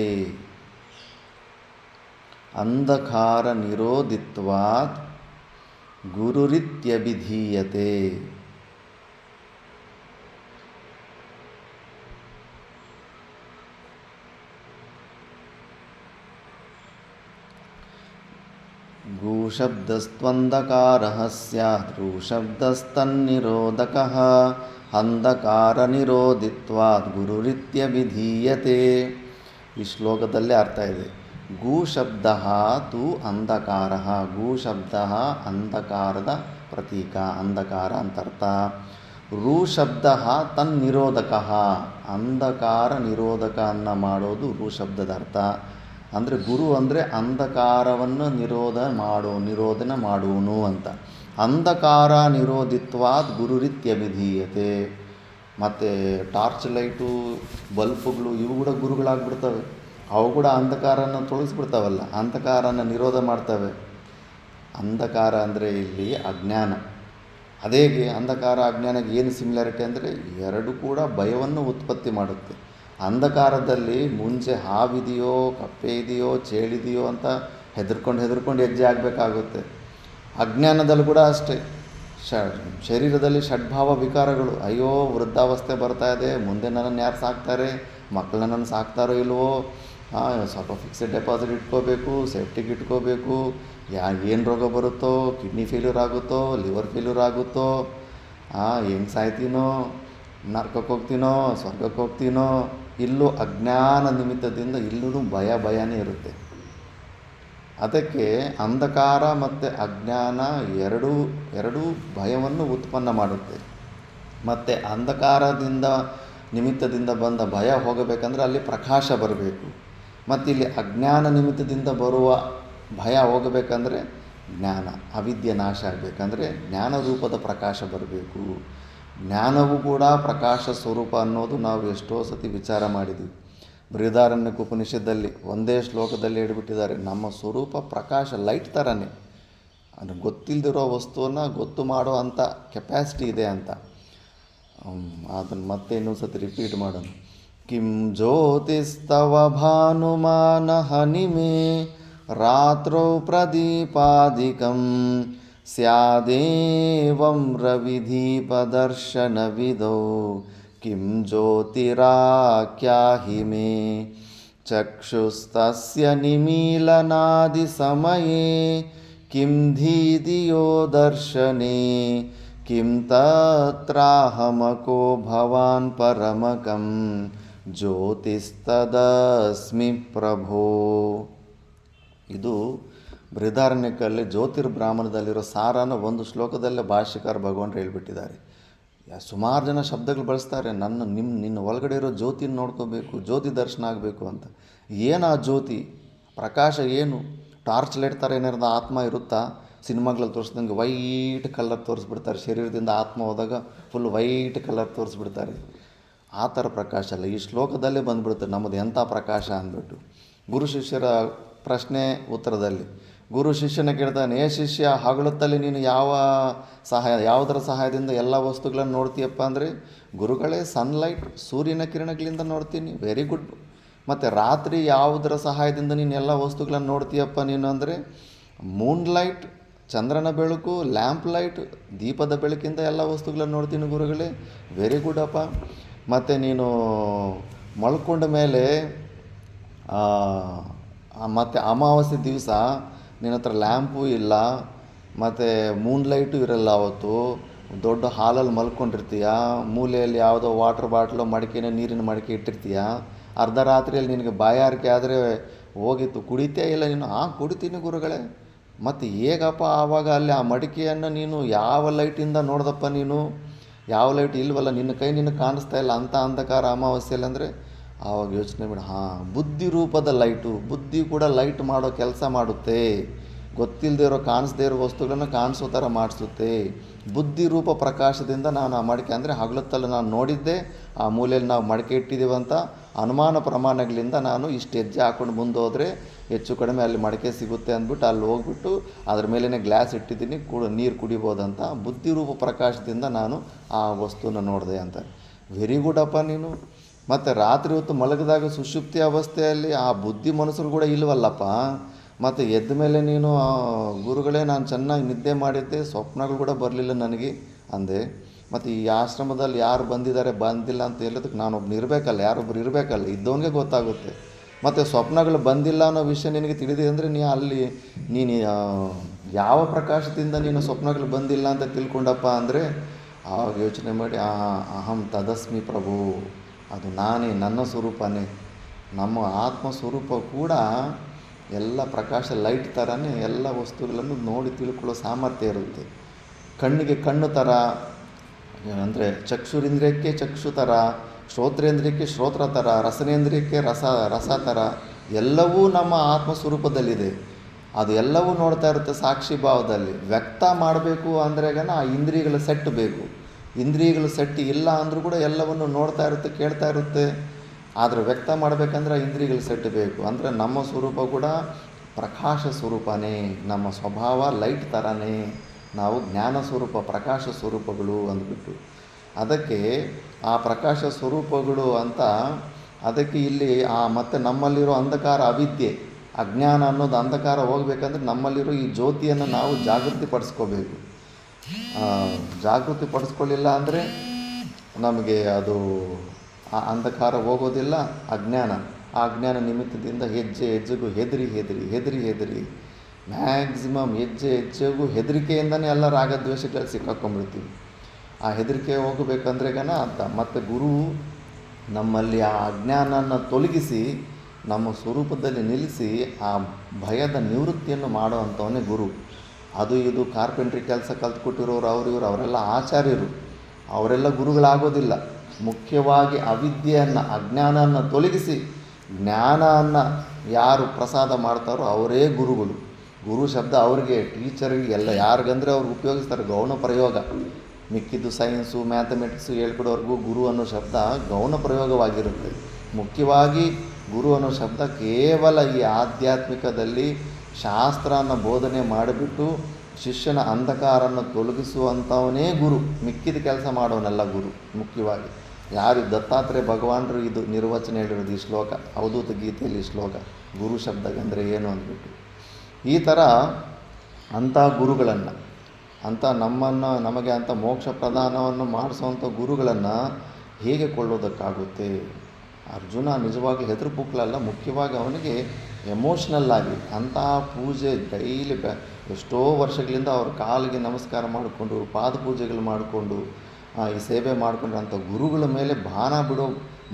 ಅಂಧಕಾರ ನಿರೋಧಿತ್ವಾತ್ ಗುರುರಿತ್ಯಭಿಧೀಯತೆ. ಗು ಶಬ್ದಸ್ತ್ವಂಧಕಾರಃ ಸ್ಯಾತ್ ರು ಶಬ್ದಸ್ತನ್ನಿರೋಧಕಃ ಅಂಧಕಾರ ನಿರೋಧಿತ್ವಾತ್ ಗುರುರಿತ್ಯಭಿಧೀಯತೆ. ಈ ಶ್ಲೋಕದಲ್ಲೇ ಅರ್ಥ ಇದೆ. ಗು ಶಬ್ದ ತು ಅಂಧಕಾರ. ಗು ಶಬ್ದ ಅಂಧಕಾರದ ಪ್ರತೀಕ, ಅಂಧಕಾರ ಅಂತರ್ಥ. ರು ಶಬ್ದ ತನ್ನಿರೋಧಕ, ಅಂಧಕಾರ ನಿರೋಧಕ ಅನ್ನ ಮಾಡೋದು ರು ಶಬ್ದದ ಅರ್ಥ. ಅಂದರೆ ಗುರು ಅಂದರೆ ಅಂಧಕಾರವನ್ನು ನಿರೋಧನೆ ಮಾಡುವನು ಅಂತ. ಅಂಧಕಾರ ನಿರೋಧಿತ್ವಾದ್ ಗುರುರಿತ್ಯಭಿಧೀಯತೆ. ಮತ್ತು ಟಾರ್ಚ್ ಲೈಟು, ಬಲ್ಪುಗಳು ಇವು ಕೂಡ ಗುರುಗಳಾಗ್ಬಿಡ್ತವೆ. ಅವು ಕೂಡ ಅಂಧಕಾರನ ತೊಳಗಿಸ್ಬಿಡ್ತಾವಲ್ಲ, ಅಂಧಕಾರನ ನಿರೋಧ ಮಾಡ್ತವೆ. ಅಂಧಕಾರ ಅಂದರೆ ಇಲ್ಲಿ ಅಜ್ಞಾನ. ಅದೇಗೆ ಅಂಧಕಾರ ಅಜ್ಞಾನಕ್ಕೆ ಏನು ಸಿಮಿಲಾರಿಟಿ ಅಂದರೆ ಎರಡು ಕೂಡ ಭಯವನ್ನು ಉತ್ಪತ್ತಿ ಮಾಡುತ್ತೆ. ಅಂಧಕಾರದಲ್ಲಿ ಮುಂಚೆ ಹಾವಿದೆಯೋ, ಕಪ್ಪೆ ಇದೆಯೋ, ಚೇಳಿದೆಯೋ ಅಂತ ಹೆದರ್ಕೊಂಡು ಹೆಜ್ಜೆ ಆಗಬೇಕಾಗುತ್ತೆ. ಅಜ್ಞಾನದಲ್ಲಿ ಕೂಡ ಅಷ್ಟೇ. ಶರೀರದಲ್ಲಿ ಷಡ್ಭಾವ ವಿಕಾರಗಳು. ಅಯ್ಯೋ ವೃದ್ಧಾವಸ್ಥೆ ಬರ್ತಾ ಇದೆ, ಮುಂದೆ ನನ್ನನ್ನು ಯಾರು ಸಾಕ್ತಾರೆ, ಮಕ್ಕಳನ್ನ ನನ್ನ ಸಾಕ್ತಾರೋ ಇಲ್ವೋ, ಸ್ವಲ್ಪ ಫಿಕ್ಸೆಡ್ ಡೆಪಾಸಿಟ್ ಇಟ್ಕೋಬೇಕು, ಸೇಫ್ಟಿಗೆ ಇಟ್ಕೋಬೇಕು, ಏನು ರೋಗ ಬರುತ್ತೋ, ಕಿಡ್ನಿ ಫೇಲ್ಯೂರ್ ಆಗುತ್ತೋ, ಲಿವರ್ ಫೇಲ್ಯೂರ್ ಆಗುತ್ತೋ, ಹೆಂಗೆ ಸಾಯ್ತೀನೋ, ನರ್ಕಕ್ಕೆ ಹೋಗ್ತೀನೋ, ಸ್ವರ್ಗಕ್ಕೆ ಹೋಗ್ತೀನೋ. ಇಲ್ಲೂ ಅಜ್ಞಾನ ನಿಮಿತ್ತದಿಂದ ಇಲ್ಲೂ ಭಯನೇ ಇರುತ್ತೆ. ಅದಕ್ಕೆ ಅಂಧಕಾರ ಮತ್ತು ಅಜ್ಞಾನ ಎರಡೂ ಭಯವನ್ನು ಉತ್ಪನ್ನ ಮಾಡುತ್ತೆ. ಮತ್ತು ಅಂಧಕಾರದಿಂದ ನಿಮಿತ್ತದಿಂದ ಬಂದ ಭಯ ಹೋಗಬೇಕಂದ್ರೆ ಅಲ್ಲಿ ಪ್ರಕಾಶ ಬರಬೇಕು. ಮತ್ತು ಇಲ್ಲಿ ಅಜ್ಞಾನ ನಿಮಿತ್ತದಿಂದ ಬರುವ ಭಯ ಹೋಗಬೇಕಂದ್ರೆ ಜ್ಞಾನ, ಅವಿದ್ಯೆ ನಾಶ ಆಗಬೇಕಂದ್ರೆ ಜ್ಞಾನ ರೂಪದ ಪ್ರಕಾಶ ಬರಬೇಕು. ಜ್ಞಾನವೂ ಕೂಡ ಪ್ರಕಾಶ ಸ್ವರೂಪ ಅನ್ನೋದು ನಾವು ಎಷ್ಟೋ ಸತಿ ವಿಚಾರ ಮಾಡಿದ್ದೀವಿ. ಬೃಹದಾರಣ್ಯಕ ಉಪನಿಷತ್ತಲ್ಲಿ ಒಂದೇ ಶ್ಲೋಕದಲ್ಲಿ ಹೇಳಿಬಿಟ್ಟಿದ್ದಾರೆ, ನಮ್ಮ ಸ್ವರೂಪ ಪ್ರಕಾಶ ಲೈಟ್ ಥರನೇ, ಅದು ಗೊತ್ತಿಲ್ಲದಿರೋ ವಸ್ತುವನ್ನು ಗೊತ್ತು ಮಾಡೋ ಅಂಥ ಕೆಪ್ಯಾಸಿಟಿ ಇದೆ ಅಂತ. ಅದನ್ನು ಮತ್ತೆ ಇನ್ನೊಂದು ಸತಿ ರಿಪೀಟ್ ಮಾಡೋಣ. ಕಿಂ ಜ್ಯೋತಿಸ್ತವ ಭಾನುಮಾನ ಹನಿಮೆ ರಾತ್ರೌ ಪ್ರದೀಪಾದಿಕಂ ಸ್ಯಾದೇವಂ ರವಿದೀಪದರ್ಶನವಿದೌ ಕಿಂ ಜ್ಯೋತಿರಾಖ್ಯಾಹಿ ಮೇ ಚಕ್ಷುಸ್ತಸ್ಯ ನಿಮೀಲನಾದಿ ಸಮಯೇ ಕಿಂ ಧೀದಿಯೋ ದರ್ಶನೆ ಕಿಂ ತತ್ರಾಹಮಕೋ ಭವಾನ್ ಪರಮಕಂ ಜ್ಯೋತಿಸ್ತದಸ್ಮಿ ಪ್ರಭೋ. ಇದು ಬೃಹದಾರಣ್ಯಕಲ್ಲಿ ಜ್ಯೋತಿರ್ಬ್ರಾಹ್ಮಣದಲ್ಲಿರೋ ಸಾರನ ಒಂದು ಶ್ಲೋಕದಲ್ಲೇ ಭಾಷ್ಯಕಾರ ಭಗವಾನ್ ಹೇಳ್ಬಿಟ್ಟಿದ್ದಾರೆ. ಸುಮಾರು ಜನ ಶಬ್ದಗಳು ಬಳಸ್ತಾರೆ, ನಿನ್ನ ಒಳಗಡೆ ಇರೋ ಜ್ಯೋತಿನ ನೋಡ್ಕೋಬೇಕು, ಜ್ಯೋತಿ ದರ್ಶನ ಆಗಬೇಕು ಅಂತ. ಏನು ಆ ಜ್ಯೋತಿ ಪ್ರಕಾಶ ಏನು? ಟಾರ್ಚ್ ಲೈಟ್ ಥರ ಏನಾರು ಆತ್ಮ ಇರುತ್ತಾ? ಸಿನಿಮಾಗಳಲ್ಲಿ ತೋರಿಸ್ದಂಗೆ ವೈಟ್ ಕಲರ್ ತೋರಿಸ್ಬಿಡ್ತಾರೆ, ಶರೀರದಿಂದ ಆತ್ಮ ಹೋದಾಗ ಫುಲ್ ವೈಟ್ ಕಲರ್ ತೋರಿಸ್ಬಿಡ್ತಾರೆ. ಆ ಥರ ಪ್ರಕಾಶ ಅಲ್ಲ, ಈ ಶ್ಲೋಕದಲ್ಲೇ ಬಂದುಬಿಡುತ್ತೆ ನಮ್ಮದು ಎಂಥ ಪ್ರಕಾಶ ಅಂದ್ಬಿಟ್ಟು. ಗುರು ಶಿಷ್ಯರ ಪ್ರಶ್ನೆ ಉತ್ತರದಲ್ಲಿ ಗುರು ಶಿಷ್ಯನ ಕೇಳ್ತಾನೆ, ಶಿಷ್ಯ ಹಗಲೊತ್ತಲ್ಲಿ ನೀನು ಯಾವುದರ ಸಹಾಯದಿಂದ ಎಲ್ಲ ವಸ್ತುಗಳನ್ನು ನೋಡ್ತೀಯಪ್ಪ ಅಂದರೆ, ಗುರುಗಳೇ ಸನ್ಲೈಟ್, ಸೂರ್ಯನ ಕಿರಣಗಳಿಂದ ನೋಡ್ತೀನಿ. Very good. ಮತ್ತು ರಾತ್ರಿ ಯಾವುದರ ಸಹಾಯದಿಂದ ನೀನು ಎಲ್ಲ ವಸ್ತುಗಳನ್ನು ನೋಡ್ತೀಯಪ್ಪ ನೀನು ಅಂದರೆ, ಮೂನ್ಲೈಟ್, ಚಂದ್ರನ ಬೆಳಕು, ಲ್ಯಾಂಪ್ ಲೈಟ್, ದೀಪದ ಬೆಳಕಿಂದ ಎಲ್ಲ ವಸ್ತುಗಳನ್ನು ನೋಡ್ತೀನಿ ಗುರುಗಳೇ. ವೆರಿ ಗುಡ್ ಅಪ್ಪ. ಮತ್ತು ನೀನು ಮಲ್ಕೊಂಡ ಮೇಲೆ ಮತ್ತು ಅಮಾವಾಸ್ಯೆ ದಿವಸ ನಿನ್ನ ಹತ್ರ ಲ್ಯಾಂಪು ಇಲ್ಲ, ಮತ್ತು ಮೂನ್ಲೈಟು ಇರಲ್ಲ. ಅವತ್ತು ದೊಡ್ಡ ಹಾಲಲ್ಲಿ ಮಲ್ಕೊಂಡಿರ್ತೀಯ, ಮೂಲೆಯಲ್ಲಿ ಯಾವುದೋ ವಾಟರ್ ಬಾಟ್ಲು ಮಡಿಕೆನೋ ನೀರಿನ ಮಡಿಕೆ ಇಟ್ಟಿರ್ತೀಯ. ಅರ್ಧ ರಾತ್ರಿಯಲ್ಲಿ ನಿನಗೆ ಬಾಯಾರಿಕೆ ಆದರೆ ಹೋಗಿತ್ತು, ಕುಡಿತೇ ಇಲ್ಲ ನೀನು. ಕುಡಿತೀನಿ ಗುರುಗಳೇ. ಮತ್ತು ಹೇಗಪ್ಪ ಆವಾಗ ಅಲ್ಲಿ ಆ ಮಡಿಕೆಯನ್ನು ನೀನು ಯಾವ ಲೈಟಿಂದ ನೋಡ್ದಪ್ಪ ನೀನು? ಯಾವ ಲೈಟ್ ಇಲ್ವಲ್ಲ, ನಿನ್ನ ಕೈ ನಿನಗೆ ಕಾಣಿಸ್ತಾ ಇಲ್ಲ ಅಂಥ ಅಂಧಕಾರ ಅಮಾವಾಸ್ಯೆಯಲ್ಲಿ ಅಂದರೆ ಆವಾಗ ಯೋಚನೆ ಮಾಡಿ, ಬುದ್ಧಿ ರೂಪದ ಲೈಟು, ಬುದ್ಧಿ ಕೂಡ ಲೈಟ್ ಮಾಡೋ ಕೆಲಸ ಮಾಡುತ್ತೆ. ಗೊತ್ತಿಲ್ಲದೆ ಇರೋ ಕಾಣಿಸ್ದೇ ಇರೋ ವಸ್ತುಗಳನ್ನು ಕಾಣಿಸೋ ಥರ ಮಾಡಿಸುತ್ತೆ. ಬುದ್ಧಿ ರೂಪ ಪ್ರಕಾಶದಿಂದ ನಾನು ಆ ಮಡಿಕೆ ಅಂದರೆ ಹಗಲೊತ್ತಲ್ಲಿ ನಾನು ನೋಡಿದ್ದೆ, ಆ ಮೂಲೆಯಲ್ಲಿ ನಾವು ಮಡಿಕೆ ಇಟ್ಟಿದ್ದೀವಂತ ಅನುಮಾನ ಪ್ರಮಾಣಗಳಿಂದ ನಾನು ಇಷ್ಟು ಹೆಜ್ಜೆ ಹಾಕ್ಕೊಂಡು ಮುಂದೆ ಹೋದರೆ ಹೆಚ್ಚು ಕಡಿಮೆ ಅಲ್ಲಿ ಮಡಿಕೆ ಸಿಗುತ್ತೆ ಅಂದ್ಬಿಟ್ಟು ಅಲ್ಲಿ ಹೋಗ್ಬಿಟ್ಟು ಅದ್ರ ಮೇಲೇ ಗ್ಲಾಸ್ ಇಟ್ಟಿದ್ದೀನಿ, ನೀರು ಕುಡಿಬೋದಂತ ಬುದ್ಧಿರೂಪ ಪ್ರಕಾಶದಿಂದ ನಾನು ಆ ವಸ್ತುನ ನೋಡಿದೆ ಅಂತ. ವೆರಿ ಗುಡ್ ಅಪ್ಪ ನೀನು. ಮತ್ತು ರಾತ್ರಿ ಹೊತ್ತು ಮಲಗಿದಾಗ ಸುಷುಪ್ತಿ ಅವಸ್ಥೆಯಲ್ಲಿ ಆ ಬುದ್ಧಿ ಮನಸ್ಸರು ಕೂಡ ಇಲ್ವಲ್ಲಪ್ಪ. ಮತ್ತು ಎದ್ದ ಮೇಲೆ ನೀನು ಗುರುಗಳೇ ನಾನು ಚೆನ್ನಾಗಿ ನಿದ್ದೆ ಮಾಡಿದ್ದೆ, ಸ್ವಪ್ನಗಳು ಕೂಡ ಬರಲಿಲ್ಲ ನನಗೆ ಅಂದೆ. ಮತ್ತು ಈ ಆಶ್ರಮದಲ್ಲಿ ಯಾರು ಬಂದಿಲ್ಲ ಅಂತ ಹೇಳೋದಕ್ಕೆ ನಾನೊಬ್ಬನು ಇರಬೇಕಲ್ಲ, ಯಾರೊಬ್ಬರು ಇರಬೇಕಲ್ಲ, ಇದ್ದವನಿಗೆ ಗೊತ್ತಾಗುತ್ತೆ. ಮತ್ತು ಸ್ವಪ್ನಗಳು ಬಂದಿಲ್ಲ ಅನ್ನೋ ವಿಷಯ ನಿನಗೆ ತಿಳಿದಿದೆ ಅಂದರೆ ನೀನು ಯಾವ ಪ್ರಕಾಶದಿಂದ ನೀನು ಸ್ವಪ್ನಗಳು ಬಂದಿಲ್ಲ ಅಂತ ತಿಳ್ಕೊಂಡಪ್ಪ ಅಂದರೆ ಆವಾಗ ಯೋಚನೆ ಮಾಡಿ, ಅಹಂ ತದಸ್ಮಿ ಪ್ರಭು, ಅದು ನಾನೇ, ನನ್ನ ಸ್ವರೂಪನೇ. ನಮ್ಮ ಆತ್ಮ ಸ್ವರೂಪ ಕೂಡ ಎಲ್ಲ ಪ್ರಕಾಶ ಲೈಟ್ ಥರನೇ ಎಲ್ಲ ವಸ್ತುಗಳನ್ನು ನೋಡಿ ತಿಳ್ಕೊಳ್ಳೋ ಸಾಮರ್ಥ್ಯ ಇರುತ್ತೆ. ಕಣ್ಣಿಗೆ ಕಣ್ಣು ಥರ, ಅಂದರೆ ಚಕ್ಷುರಿಂದ್ರಿಯಕ್ಕೆ ಚಕ್ಷು ಥರ, ಶ್ರೋತ್ರೇಂದ್ರಿಯಕ್ಕೆ ಶ್ರೋತ್ರ ಥರ, ರಸನೇಂದ್ರಿಯಕ್ಕೆ ರಸ ಥರ, ಎಲ್ಲವೂ ನಮ್ಮ ಆತ್ಮಸ್ವರೂಪದಲ್ಲಿದೆ. ಅದು ಎಲ್ಲವೂ ನೋಡ್ತಾ ಇರುತ್ತೆ ಸಾಕ್ಷಿ ಭಾವದಲ್ಲಿ. ವ್ಯಕ್ತ ಮಾಡಬೇಕು ಅಂದ್ರೆಗನ ಆ ಇಂದ್ರಿಯಗಳ ಸೆಟ್ ಬೇಕು. ಇಂದ್ರಿಯಗಳ ಸೆಟ್ ಇಲ್ಲ ಅಂದರೂ ಕೂಡ ಎಲ್ಲವನ್ನು ನೋಡ್ತಾ ಇರುತ್ತೆ, ಕೇಳ್ತಾ ಇರುತ್ತೆ. ಆದರೆ ವ್ಯಕ್ತ ಮಾಡಬೇಕಂದ್ರೆ ಆ ಇಂದ್ರಿಯಗಳ ಸೆಟ್ ಬೇಕು. ಅಂದರೆ ನಮ್ಮ ಸ್ವರೂಪ ಕೂಡ ಪ್ರಕಾಶ ಸ್ವರೂಪನೇ, ನಮ್ಮ ಸ್ವಭಾವ ಲೈಟ್ ಥರನೇ, ನಾವು ಜ್ಞಾನ ಸ್ವರೂಪ, ಪ್ರಕಾಶ ಸ್ವರೂಪಗಳು ಅಂದ್ಬಿಟ್ಟು. ಅದಕ್ಕೆ ಆ ಪ್ರಕಾಶ ಸ್ವರೂಪಗಳು ಅಂತ, ಅದಕ್ಕೆ ಇಲ್ಲಿ ಮತ್ತು ನಮ್ಮಲ್ಲಿರೋ ಅಂಧಕಾರ ಅವಿದ್ಯೆ ಅಜ್ಞಾನ ಅನ್ನೋದು ಅಂಧಕಾರ ಹೋಗ್ಬೇಕಂದ್ರೆ ನಮ್ಮಲ್ಲಿರೋ ಈ ಜ್ಯೋತಿಯನ್ನು ನಾವು ಜಾಗೃತಿ ಪಡಿಸ್ಕೋಬೇಕು. ಜಾಗೃತಿ ಪಡಿಸ್ಕೊಳ್ಳಿಲ್ಲ ಅಂದರೆ ನಮಗೆ ಅದು ಆ ಅಂಧಕಾರ ಹೋಗೋದಿಲ್ಲ. ಅಜ್ಞಾನ, ಆ ಅಜ್ಞಾನ ನಿಮಿತ್ತದಿಂದ ಹೆಜ್ಜೆ ಹೆಜ್ಜೆಗೂ ಹೆದರಿ ಮ್ಯಾಕ್ಸಿಮಮ್ ಹೆಜ್ಜೆಗೂ ಹೆದರಿಕೆಯಿಂದನೇ ಎಲ್ಲ ರಾಗದ್ವೇಷಗಳು ಸಿಕ್ಕಾಕೊಂಡ್ಬಿಡ್ತೀವಿ. ಆ ಹೆದರಿಕೆ ಹೋಗಬೇಕಂದ್ರೆಗನ ಅಂತ ಮತ್ತು ಗುರು ನಮ್ಮಲ್ಲಿ ಆ ಅಜ್ಞಾನನ ತೊಲಗಿಸಿ ನಮ್ಮ ಸ್ವರೂಪದಲ್ಲಿ ನಿಲ್ಲಿಸಿ ಆ ಭಯದ ನಿವೃತ್ತಿಯನ್ನು ಮಾಡುವಂಥವನೇ ಗುರು. ಅದು ಇದು ಕಾರ್ಪೆಂಟ್ರಿ ಕೆಲಸ ಕಲ್ತ್ಕೊಟ್ಟಿರೋರು ಇವರು ಅವರೆಲ್ಲ ಆಚಾರ್ಯರು, ಅವರೆಲ್ಲ ಗುರುಗಳಾಗೋದಿಲ್ಲ. ಮುಖ್ಯವಾಗಿ ಅವಿದ್ಯೆಯನ್ನು, ಅಜ್ಞಾನವನ್ನು ತೊಲಗಿಸಿ ಜ್ಞಾನವನ್ನು ಯಾರು ಪ್ರಸಾದ ಮಾಡ್ತಾರೋ ಅವರೇ ಗುರುಗಳು. ಗುರು ಶಬ್ದ ಅವ್ರಿಗೆ, ಟೀಚರ್ಗೆ ಎಲ್ಲ ಯಾರಿಗಂದರೆ ಅವ್ರಿಗೆ ಉಪಯೋಗಿಸ್ತಾರೆ ಗೌಣ ಪ್ರಯೋಗ. ಮಿಕ್ಕಿದ್ದು ಸೈನ್ಸು ಮ್ಯಾಥಮೆಟಿಕ್ಸು ಹೇಳ್ಕೊಡೋರ್ಗೂ ಗುರು ಅನ್ನೋ ಶಬ್ದ ಗೌಣ ಪ್ರಯೋಗವಾಗಿರುತ್ತೆ. ಮುಖ್ಯವಾಗಿ ಗುರು ಅನ್ನೋ ಶಬ್ದ ಕೇವಲ ಈ ಆಧ್ಯಾತ್ಮಿಕದಲ್ಲಿ ಶಾಸ್ತ್ರನ ಬೋಧನೆ ಮಾಡಿಬಿಟ್ಟು ಶಿಷ್ಯನ ಅಂಧಕಾರನ್ನು ತೊಲಗಿಸುವಂಥವನೇ ಗುರು. ಮಿಕ್ಕಿದ ಕೆಲಸ ಮಾಡೋನಲ್ಲ ಗುರು. ಮುಖ್ಯವಾಗಿ ಯಾರು ದತ್ತಾತ್ರೇಯ ಭಗವಾನರು ಇದು ನಿರ್ವಚನ ಹೇಳಿರೋದು ಈ ಶ್ಲೋಕ, ಅವಧೂತ ಗೀತೆಯಲ್ಲಿ ಶ್ಲೋಕ, ಗುರು ಶಬ್ದಗಂದರೆ ಏನು ಅಂದ್ಬಿಟ್ಟು. ಈ ಥರ ಅಂಥ ಗುರುಗಳನ್ನು, ಅಂಥ ನಮಗೆ ಅಂಥ ಮೋಕ್ಷ ಪ್ರದಾನವನ್ನು ಮಾಡಿಸುವಂಥ ಗುರುಗಳನ್ನು ಹೇಗೆ ಕೊಳ್ಳೋದಕ್ಕಾಗುತ್ತೆ? ಅರ್ಜುನ ನಿಜವಾಗಿ ಹೆದರುಪುಕ್ಲಲ್ಲ, ಮುಖ್ಯವಾಗಿ ಅವನಿಗೆ ಎಮೋಷ್ನಲ್ ಆಗಿ ಅಂತಹ ಪೂಜೆ ಡೈಲಿ ಎಷ್ಟೋ ವರ್ಷಗಳಿಂದ ಅವ್ರ ಕಾಲಿಗೆ ನಮಸ್ಕಾರ ಮಾಡಿಕೊಂಡು ಪಾದಪೂಜೆಗಳು ಮಾಡಿಕೊಂಡು ಈ ಸೇವೆ ಮಾಡಿಕೊಂಡ್ರಂಥ ಗುರುಗಳ ಮೇಲೆ ಬಾಣ ಬಿಡೋ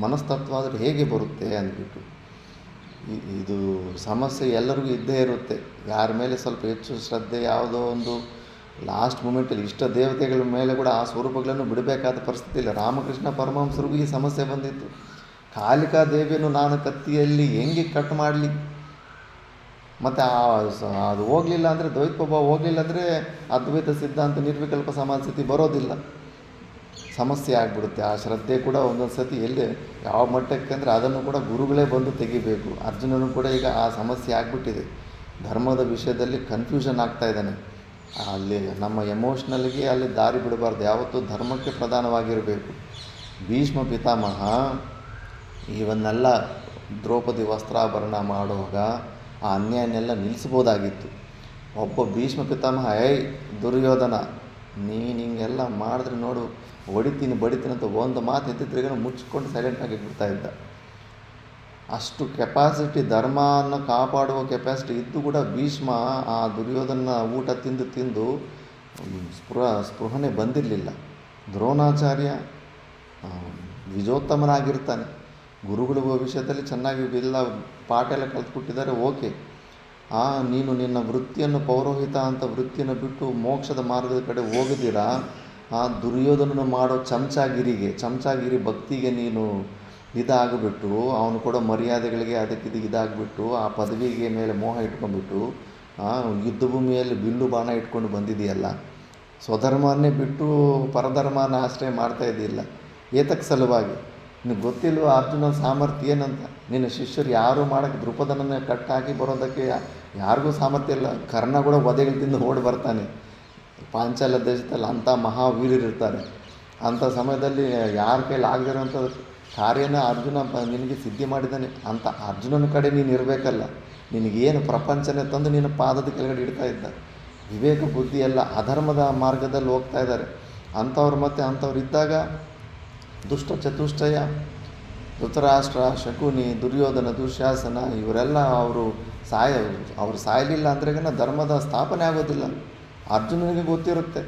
ಮನಸ್ತತ್ವ ಆದರೆ ಹೇಗೆ ಬರುತ್ತೆ ಅಂದ್ಬಿಟ್ಟು. ಇದು ಸಮಸ್ಯೆ ಎಲ್ಲರಿಗೂ ಇದ್ದೇ ಇರುತ್ತೆ. ಯಾರ ಮೇಲೆ ಸ್ವಲ್ಪ ಹೆಚ್ಚು ಶ್ರದ್ಧೆ, ಯಾವುದೋ ಒಂದು ಲಾಸ್ಟ್ ಮೂಮೆಂಟಲ್ಲಿ ಇಷ್ಟ ದೇವತೆಗಳ ಮೇಲೆ ಕೂಡ ಆ ಸ್ವರೂಪಗಳನ್ನು ಬಿಡಬೇಕಾದ ಪರಿಸ್ಥಿತಿ ಇಲ್ಲ. ರಾಮಕೃಷ್ಣ ಪರಮಹಂಸರಿಗೂ ಈ ಸಮಸ್ಯೆ ಬಂದಿತ್ತು. ಕಾಲಿಕಾ ದೇವಿಯನ್ನು ನಾನು ಕತ್ತಿಯಲ್ಲಿ ಹೆಂಗೆ ಕಟ್ ಮಾಡಲಿ, ಮತ್ತು ಅದು ಹೋಗಲಿಲ್ಲ ಅಂದರೆ ದ್ವೈತೋಭಾವ ಹೋಗಲಿಲ್ಲ ಅಂದರೆ ಅದ್ವೈತ ಸಿದ್ಧಾಂತ ನಿರ್ವಿಕಲ್ಪ ಸಮಾಜ ಸ್ಥಿತಿ ಬರೋದಿಲ್ಲ. ಸಮಸ್ಯೆ ಆಗಿಬಿಡುತ್ತೆ. ಆ ಶ್ರದ್ಧೆ ಕೂಡ ಒಂದೊಂದು ಸತಿ ಎಲ್ಲಿ ಯಾವ ಮಟ್ಟಕ್ಕೆ ಅಂದರೆ ಅದನ್ನು ಕೂಡ ಗುರುಗಳೇ ಬಂದು ತೆಗಿಬೇಕು. ಅರ್ಜುನನು ಕೂಡ ಈಗ ಆ ಸಮಸ್ಯೆ ಆಗಿಬಿಟ್ಟಿದೆ. ಧರ್ಮದ ವಿಷಯದಲ್ಲಿ ಕನ್ಫ್ಯೂಷನ್ ಆಗ್ತಾ ಇದ್ದಾನೆ. ಅಲ್ಲಿ ನಮ್ಮ ಎಮೋಷ್ನಲ್ಗೆ ಅಲ್ಲಿ ದಾರಿ ಬಿಡಬಾರ್ದು, ಯಾವತ್ತೂ ಧರ್ಮಕ್ಕೆ ಪ್ರಧಾನವಾಗಿರಬೇಕು. ಭೀಷ್ಮ ಪಿತಾಮಹ ಇವನ್ನೆಲ್ಲ ದ್ರೌಪದಿ ವಸ್ತ್ರಾಭರಣ ಮಾಡುವಾಗ ಆ ಅನ್ಯಾಯನೆಲ್ಲ ನಿಲ್ಲಿಸ್ಬೋದಾಗಿತ್ತು. ಒಬ್ಬ ಭೀಷ್ಮ ಪಿತಾಮಹ, ದುರ್ಯೋಧನ ನೀನು ಹಿಂಗೆಲ್ಲ ಮಾಡಿದ್ರೆ ನೋಡು ಹೊಡಿತೀನಿ ಬಡಿತೀನಿ ಅಂತ ಒಂದು ಮಾತು ಎತ್ತಿದ್ರಿಗ ಮುಚ್ಕೊಂಡು ಸೈಲೆಂಟಾಗಿ ಬಿಡ್ತಾ ಇದ್ದ. ಅಷ್ಟು ಕೆಪಾಸಿಟಿ, ಧರ್ಮವನ್ನು ಕಾಪಾಡುವ ಕೆಪಾಸಿಟಿ ಇದ್ದು ಕೂಡ ಭೀಷ್ಮ ಆ ದುರ್ಯೋಧನ ಊಟ ತಿಂದು ಸ್ಪೃಹನೆ ಬಂದಿರಲಿಲ್ಲ. ದ್ರೋಣಾಚಾರ್ಯ ವಿಜಯೋತ್ತಮನಾಗಿರ್ತಾನೆ. ಗುರುಗಳ ವಿಷಯದಲ್ಲಿ ಚೆನ್ನಾಗಿ ಎಲ್ಲ ಪಾಠ ಎಲ್ಲ ಕಲ್ತ್ಕೊಟ್ಟಿದ್ದಾರೆ, ಓಕೆ. ನೀನು ನಿನ್ನ ವೃತ್ತಿಯನ್ನು, ಪೌರೋಹಿತ ಅಂತ ವೃತ್ತಿಯನ್ನು ಬಿಟ್ಟು ಮೋಕ್ಷದ ಮಾರ್ಗದ ಕಡೆ ಹೋಗದಿರಾ ಆ ದುರ್ಯೋಧನನು ಮಾಡೋ ಚಮಚಾಗಿರಿ ಭಕ್ತಿಗೆ ನೀನು ಇದಾಗಿಬಿಟ್ಟು, ಅವನು ಕೊಡೋ ಮರ್ಯಾದೆಗಳಿಗೆ ಅದಕ್ಕಿದು ಇದಾಗಿಬಿಟ್ಟು, ಆ ಪದವಿಗೆ ಮೇಲೆ ಮೋಹ ಇಟ್ಕೊಂಡ್ಬಿಟ್ಟು ಯುದ್ಧ ಭೂಮಿಯಲ್ಲಿ ಬಿಲ್ಲು ಬಾಣ ಇಟ್ಕೊಂಡು ಬಂದಿದೆಯಲ್ಲ. ಸ್ವಧರ್ಮವನ್ನೇ ಬಿಟ್ಟು ಪರಧರ್ಮನ ಆಶ್ರಯ ಮಾಡ್ತಾ ಇದೆಯಲ್ಲ. ಏತಕ್ಕೆ ಸಲುವಾಗಿ ನಿನಗೆ ಗೊತ್ತಿಲ್ವ ಅರ್ಜುನನ ಸಾಮರ್ಥ್ಯ ಏನಂತ? ನಿನ್ನ ಶಿಷ್ಯರು ಯಾರೂ ಮಾಡೋಕ್ಕೆ ದೃಪದನನ್ನೇ ಕಟ್ಟಾಕಿ ಬರೋದಕ್ಕೆ ಯಾರಿಗೂ ಸಾಮರ್ಥ್ಯ ಇಲ್ಲ. ಕರ್ಣ ಕೂಡ ವಧೆಗಳು ತಿಂದು ಓಡಿ ಬರ್ತಾನೆ. ಪಾಂಚಾಲ ದೇಶದಲ್ಲಿ ಅಂಥ ಮಹಾವೀರರಿರ್ತಾರೆ. ಅಂಥ ಸಮಯದಲ್ಲಿ ಯಾರ ಕೈಲಿ ಆಗದಿರೋಂಥ ಕಾರ್ಯನ ಅರ್ಜುನ ನಿನಗೆ ಸಿದ್ಧಿ ಮಾಡಿದ್ದಾನೆ. ಅಂತ ಅರ್ಜುನನ ಕಡೆ ನೀನು ಇರಬೇಕಲ್ಲ. ನಿನಗೇನು ಪ್ರಪಂಚನೇ ತಂದು ನಿನ್ನ ಪಾದದ ಕೆಳಗಡೆ ಇಡ್ತಾ ಇದ್ದ. ವಿವೇಕ ಬುದ್ಧಿ ಎಲ್ಲ ಅಧರ್ಮದ ಮಾರ್ಗದಲ್ಲಿ ಹೋಗ್ತಾ ಇದ್ದಾರೆ. ಅಂಥವ್ರು ಮತ್ತು ಅಂಥವ್ರು ಇದ್ದಾಗ ದುಷ್ಟ ಚತುಷ್ಟಯ, ಧೃತರಾಷ್ಟ್ರ, ಶಕುನಿ, ದುರ್ಯೋಧನ, ದುಶ್ಯಾಸನ ಇವರೆಲ್ಲ ಅವರು ಸಾಯಲಿಲ್ಲ ಅಂದ್ರೆಗನ ಧರ್ಮದ ಸ್ಥಾಪನೆ ಆಗೋದಿಲ್ಲ. ಅರ್ಜುನನಿಗೆ ಗೊತ್ತಿರುತ್ತೆ.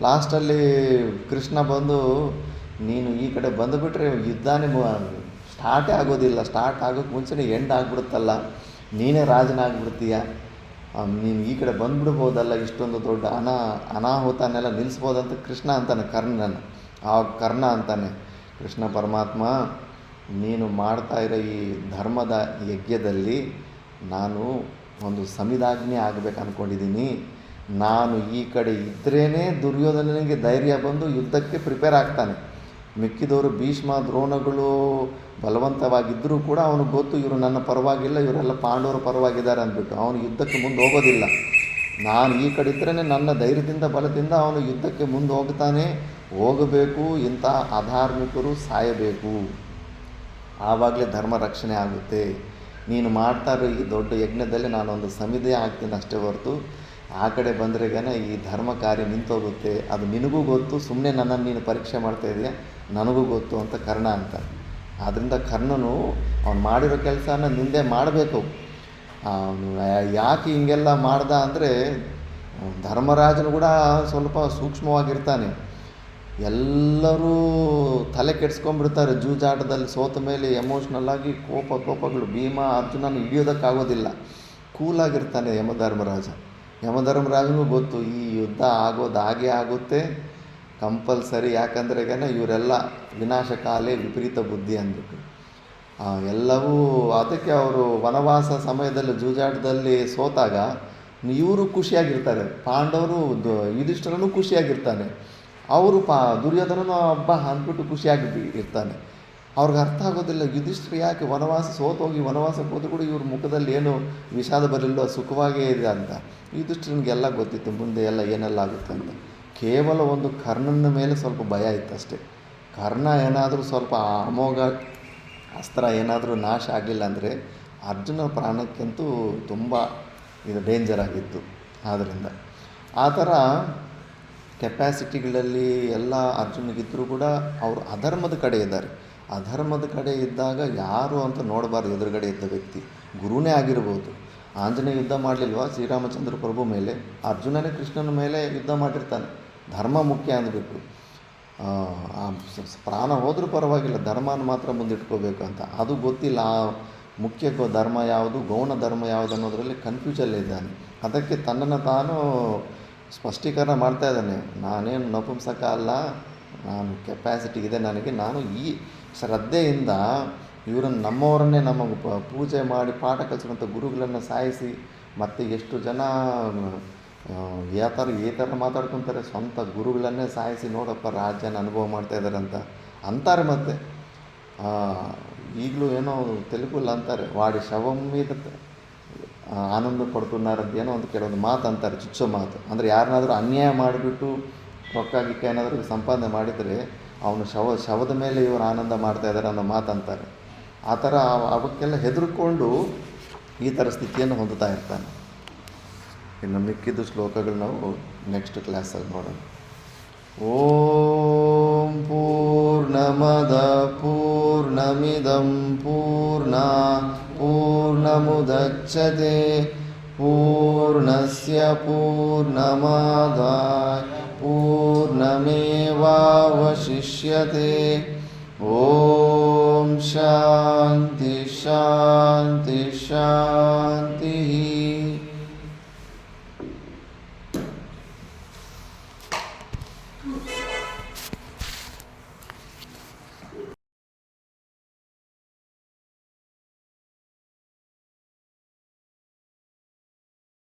ಲಾಸ್ಟಲ್ಲಿ ಕೃಷ್ಣ ಬಂದು ನೀನು ಈ ಕಡೆ ಬಂದುಬಿಟ್ರೆ ಯುದ್ಧನೇ ಸ್ಟಾರ್ಟೇ ಆಗೋದಿಲ್ಲ, ಸ್ಟಾರ್ಟ್ ಆಗೋಕ್ಕೆ ಮುಂಚೆನೇ ಎಂಡ್ ಆಗಿಬಿಡುತ್ತಲ್ಲ, ನೀನೇ ರಾಜನಾಗ್ಬಿಡ್ತೀಯ, ನೀನು ಈ ಕಡೆ ಬಂದುಬಿಡ್ಬೋದಲ್ಲ, ಇಷ್ಟೊಂದು ದೊಡ್ಡ ಅನಾಹುತನೆಲ್ಲ ನಿಲ್ಲಿಸ್ಬೋದಂತ ಕೃಷ್ಣ ಅಂತಾನೆ. ಕರ್ಣ ಅಂತಾನೆ ಕೃಷ್ಣ ಪರಮಾತ್ಮ, ನೀನು ಮಾಡ್ತಾ ಇರೋ ಈ ಧರ್ಮದ ಯಜ್ಞದಲ್ಲಿ ನಾನು ಒಂದು ಸಮಿದಾಜ್ಞೆ ಆಗಬೇಕು ಅಂದ್ಕೊಂಡಿದ್ದೀನಿ. ನಾನು ಈ ಕಡೆ ಇದ್ರೇ ದುರ್ಯೋಧನನಿಗೆ ಧೈರ್ಯ ಬಂದು ಯುದ್ಧಕ್ಕೆ ಪ್ರಿಪೇರ್ ಆಗ್ತಾನೆ. ಮಿಕ್ಕಿದವರು ಭೀಷ್ಮ ದ್ರೋಣಗಳು ಬಲವಂತವಾಗಿದ್ದರೂ ಕೂಡ ಅವನಿಗೆ ಗೊತ್ತು ಇವರು ನನ್ನ ಪರವಾಗಿಲ್ಲ, ಇವರೆಲ್ಲ ಪಾಂಡವರ ಪರವಾಗಿದ್ದಾರೆ ಅಂದ್ಬಿಟ್ಟು ಅವನು ಯುದ್ಧಕ್ಕೆ ಮುಂದೆ ಹೋಗೋದಿಲ್ಲ. ನಾನು ಈ ಕಡೆ ಇದ್ರೇ ನನ್ನ ಧೈರ್ಯದಿಂದ ಬಲದಿಂದ ಅವನು ಯುದ್ಧಕ್ಕೆ ಮುಂದೆ ಹೋಗಬೇಕು. ಇಂಥ ಅಧಾರ್ಮಿಕರು ಸಾಯಬೇಕು, ಆವಾಗಲೇ ಧರ್ಮ ರಕ್ಷಣೆ ಆಗುತ್ತೆ. ನೀನು ಮಾಡ್ತಾ ಇರೋ ಈ ದೊಡ್ಡ ಯಜ್ಞದಲ್ಲಿ ನಾನೊಂದು ಸಮಿತಿ ಆಗ್ತೀನಿ ಅಷ್ಟೇ ಹೊರತು ಆ ಕಡೆ ಬಂದ್ರೆಗೇನೆ ಈ ಧರ್ಮ ಕಾರ್ಯ ನಿಂತೋಗುತ್ತೆ. ಅದು ನಿನಗೂ ಗೊತ್ತು, ಸುಮ್ಮನೆ ನನ್ನನ್ನು ನೀನು ಪರೀಕ್ಷೆ ಮಾಡ್ತಾ ಇದೆಯಾ, ನನಗೂ ಗೊತ್ತು ಅಂತ ಕರ್ಣ ಅಂತ. ಆದ್ದರಿಂದ ಕರ್ಣನು ಅವ್ನು ಮಾಡಿರೋ ಕೆಲಸನ ನಿಂದೆ ಮಾಡಬೇಕು. ಅವನು ಯಾಕೆ ಹಿಂಗೆಲ್ಲ ಮಾಡ್ದ ಅಂದರೆ, ಧರ್ಮರಾಜನು ಕೂಡ ಸ್ವಲ್ಪ ಸೂಕ್ಷ್ಮವಾಗಿರ್ತಾನೆ. ಎಲ್ಲರೂ ತಲೆ ಕೆಡಿಸ್ಕೊಂಡ್ಬಿಡ್ತಾರೆ ಜೂಜಾಟದಲ್ಲಿ ಸೋತ ಮೇಲೆ. ಎಮೋಷ್ನಲ್ ಆಗಿ ಕೋಪಗಳು, ಭೀಮ ಅರ್ಜುನನ ಹಿಡಿಯೋದಕ್ಕಾಗೋದಿಲ್ಲ. ಕೂಲಾಗಿರ್ತಾನೆ ಯಮಧರ್ಮರಾಜನಿಗೂ ಗೊತ್ತು ಈ ಯುದ್ಧ ಆಗೋದು ಹಾಗೇ ಆಗುತ್ತೆ ಕಂಪಲ್ಸರಿ. ಯಾಕಂದ್ರೆ ಇವರೆಲ್ಲ ವಿನಾಶಕಾಲೇ ವಿಪರೀತ ಬುದ್ಧಿ ಅಂದ್ಬಿಟ್ಟು ಎಲ್ಲವೂ. ಅದಕ್ಕೆ ಅವರು ವನವಾಸ ಸಮಯದಲ್ಲಿ ಜೂಜಾಟದಲ್ಲಿ ಸೋತಾಗ ಇವರು ಖುಷಿಯಾಗಿರ್ತಾರೆ, ಪಾಂಡವರು ಯುಧಿಷ್ಠಿರನೂ ಖುಷಿಯಾಗಿರ್ತಾನೆ, ಅವರು ದುರ್ಯೋಧನನು ಹಬ್ಬ ಅಂದ್ಬಿಟ್ಟು ಖುಷಿಯಾಗಿ ಇರ್ತಾನೆ. ಅವ್ರಿಗೆ ಅರ್ಥ ಆಗೋದಿಲ್ಲ ಯುಧಿಷ್ಠಿರ ಯಾಕೆ ಸೋತೋಗಿ ವನವಾಸಕ್ಕೆ ಹೋದ್ರು ಕೂಡ ಇವ್ರ ಮುಖದಲ್ಲಿ ಏನು ವಿಷಾದ ಬರಲಿಲ್ಲ, ಸುಖವಾಗೇ ಇದೆ ಅಂತ. ಯುಧಿಷ್ಠಿರನಿಗೆಲ್ಲ ಗೊತ್ತಿತ್ತು ಮುಂದೆ ಎಲ್ಲ ಏನೆಲ್ಲ ಆಗುತ್ತೆ ಅಂತ. ಕೇವಲ ಒಂದು ಕರ್ಣನ ಮೇಲೆ ಸ್ವಲ್ಪ ಭಯ ಇತ್ತು ಅಷ್ಟೇ. ಕರ್ಣ ಏನಾದರೂ ಸ್ವಲ್ಪ ಅಮೋಘ ಅಸ್ತ್ರ ಏನಾದರೂ ನಾಶ ಆಗಲಿಲ್ಲ ಅಂದರೆ ಅರ್ಜುನ ಪ್ರಾಣಕ್ಕಂತೂ ತುಂಬ ಇದು ಡೇಂಜರ್ ಆಗಿತ್ತು. ಆದ್ದರಿಂದ ಆ ಥರ ಕೆಪ್ಯಾಸಿಟಿಗಳಲ್ಲಿ ಎಲ್ಲ ಅರ್ಜುನಿಗಿದ್ದರೂ ಕೂಡ ಅವರು ಅಧರ್ಮದ ಕಡೆ ಇದ್ದಾರೆ. ಅಧರ್ಮದ ಕಡೆ ಇದ್ದಾಗ ಯಾರು ಅಂತ ನೋಡಬಾರ್ದು. ಎದುರುಗಡೆ ಇದ್ದ ವ್ಯಕ್ತಿ ಗುರುನೇ ಆಗಿರ್ಬೋದು. ಆಂಜನೇಯ ಯುದ್ಧ ಮಾಡಲಿಲ್ವ ಶ್ರೀರಾಮಚಂದ್ರ ಪ್ರಭು ಮೇಲೆ? ಅರ್ಜುನನೇ ಕೃಷ್ಣನ ಮೇಲೆ ಯುದ್ಧ ಮಾಡಿರ್ತಾನೆ. ಧರ್ಮ ಮುಖ್ಯ ಅಂದ್ಬಿಟ್ಟು ಪ್ರಾಣ ಹೋದರೂ ಪರವಾಗಿಲ್ಲ, ಧರ್ಮನ ಮಾತ್ರ ಮುಂದಿಟ್ಕೋಬೇಕು ಅಂತ. ಅದು ಗೊತ್ತಿಲ್ಲ. ಆ ಮುಖ್ಯ ಧರ್ಮ ಯಾವುದು, ಗೌಣ ಧರ್ಮ ಯಾವುದು ಅನ್ನೋದರಲ್ಲಿ ಕನ್ಫ್ಯೂಷಲ್ಲೇ ಇದ್ದಾನೆ. ಅದಕ್ಕೆ ತನ್ನನ್ನು ತಾನು ಸ್ಪಷ್ಟೀಕರಣ ಮಾಡ್ತಾ ಇದ್ದಾನೆ. ನಾನೇನು ನಪುಂಸಕ ಅಲ್ಲ, ನಾನು ಕೆಪ್ಯಾಸಿಟಿ ಇದೆ ನನಗೆ. ನಾನು ಈ ಶ್ರದ್ಧೆಯಿಂದ ಇವರನ್ನು ನಮ್ಮವರನ್ನೇ ನಮಗೆ ಪೂಜೆ ಮಾಡಿ ಪಾಠ ಕಲಿಸುವಂಥ ಗುರುಗಳನ್ನು ಸಾಯಿಸಿ, ಮತ್ತು ಎಷ್ಟು ಜನ ಈ ಥರ ಮಾತಾಡ್ಕೊತಾರೆ, ಸ್ವಂತ ಗುರುಗಳನ್ನೇ ಸಾಯಿಸಿ ನೋಡಪ್ಪ ರಾಜ್ಯನ ಅನುಭವ ಮಾಡ್ತಾಯಿದ್ದಾರೆ ಅಂತಾರೆ. ಮತ್ತು ಈಗಲೂ ಏನೋ ತೆಲುಗಲ್ಲಿ ಅಂತಾರೆ, ವಾಡಿ ಶವಂ మీద ಆನಂದ ಪಡ್తున్నాರಂತ ಏನೋ ಒಂದು ಕೆಲವೊಂದು ಮಾತು ಅಂತಾರೆ, ಚುಚ್ಚೋ ಮಾತು. ಅಂದರೆ ಯಾರನ್ನಾದರೂ ಅನ್ಯಾಯ ಮಾಡಿಬಿಟ್ಟು ರೊಕ್ಕ ಗಿಕ್ಕ ಏನಾದರೂ ಸಂಪಾದನೆ ಮಾಡಿದರೆ ಅವನು ಶವದ ಮೇಲೆ ಇವರು ಆನಂದ ಮಾಡ್ತಾಯಿದ್ದಾರೆ ಅನ್ನೋ ಮಾತು ಅಂತಾರೆ. ಆ ಥರ ಅವಕ್ಕೆಲ್ಲ ಹೆದರ್ಕೊಂಡು ಈ ಥರ ಸ್ಥಿತಿಯನ್ನು ಹೊಂದುತ್ತಾ ಇರ್ತಾನೆ. ಇನ್ನು ಮಿಕ್ಕಿದ್ದು ಶ್ಲೋಕಗಳು ನಾವು ನೆಕ್ಸ್ಟ್ ಕ್ಲಾಸಲ್ಲಿ ನೋಡೋಣ. ಓಂ ಪೂರ್ಣಮದ ಪೂರ್ಣಮಿದಂ ಪೂರ್ಣಮುದಚ್ಯತೆ ಪೂರ್ಣಸ್ಯ ಪೂರ್ಣಮಾದಾಯ ಪೂರ್ಣಮೇವಾವಶಿಷ್ಯತೆ. ಓಂ ಶಾಂತಿ ಶಾಂತಿ ಶಾಂತಿ.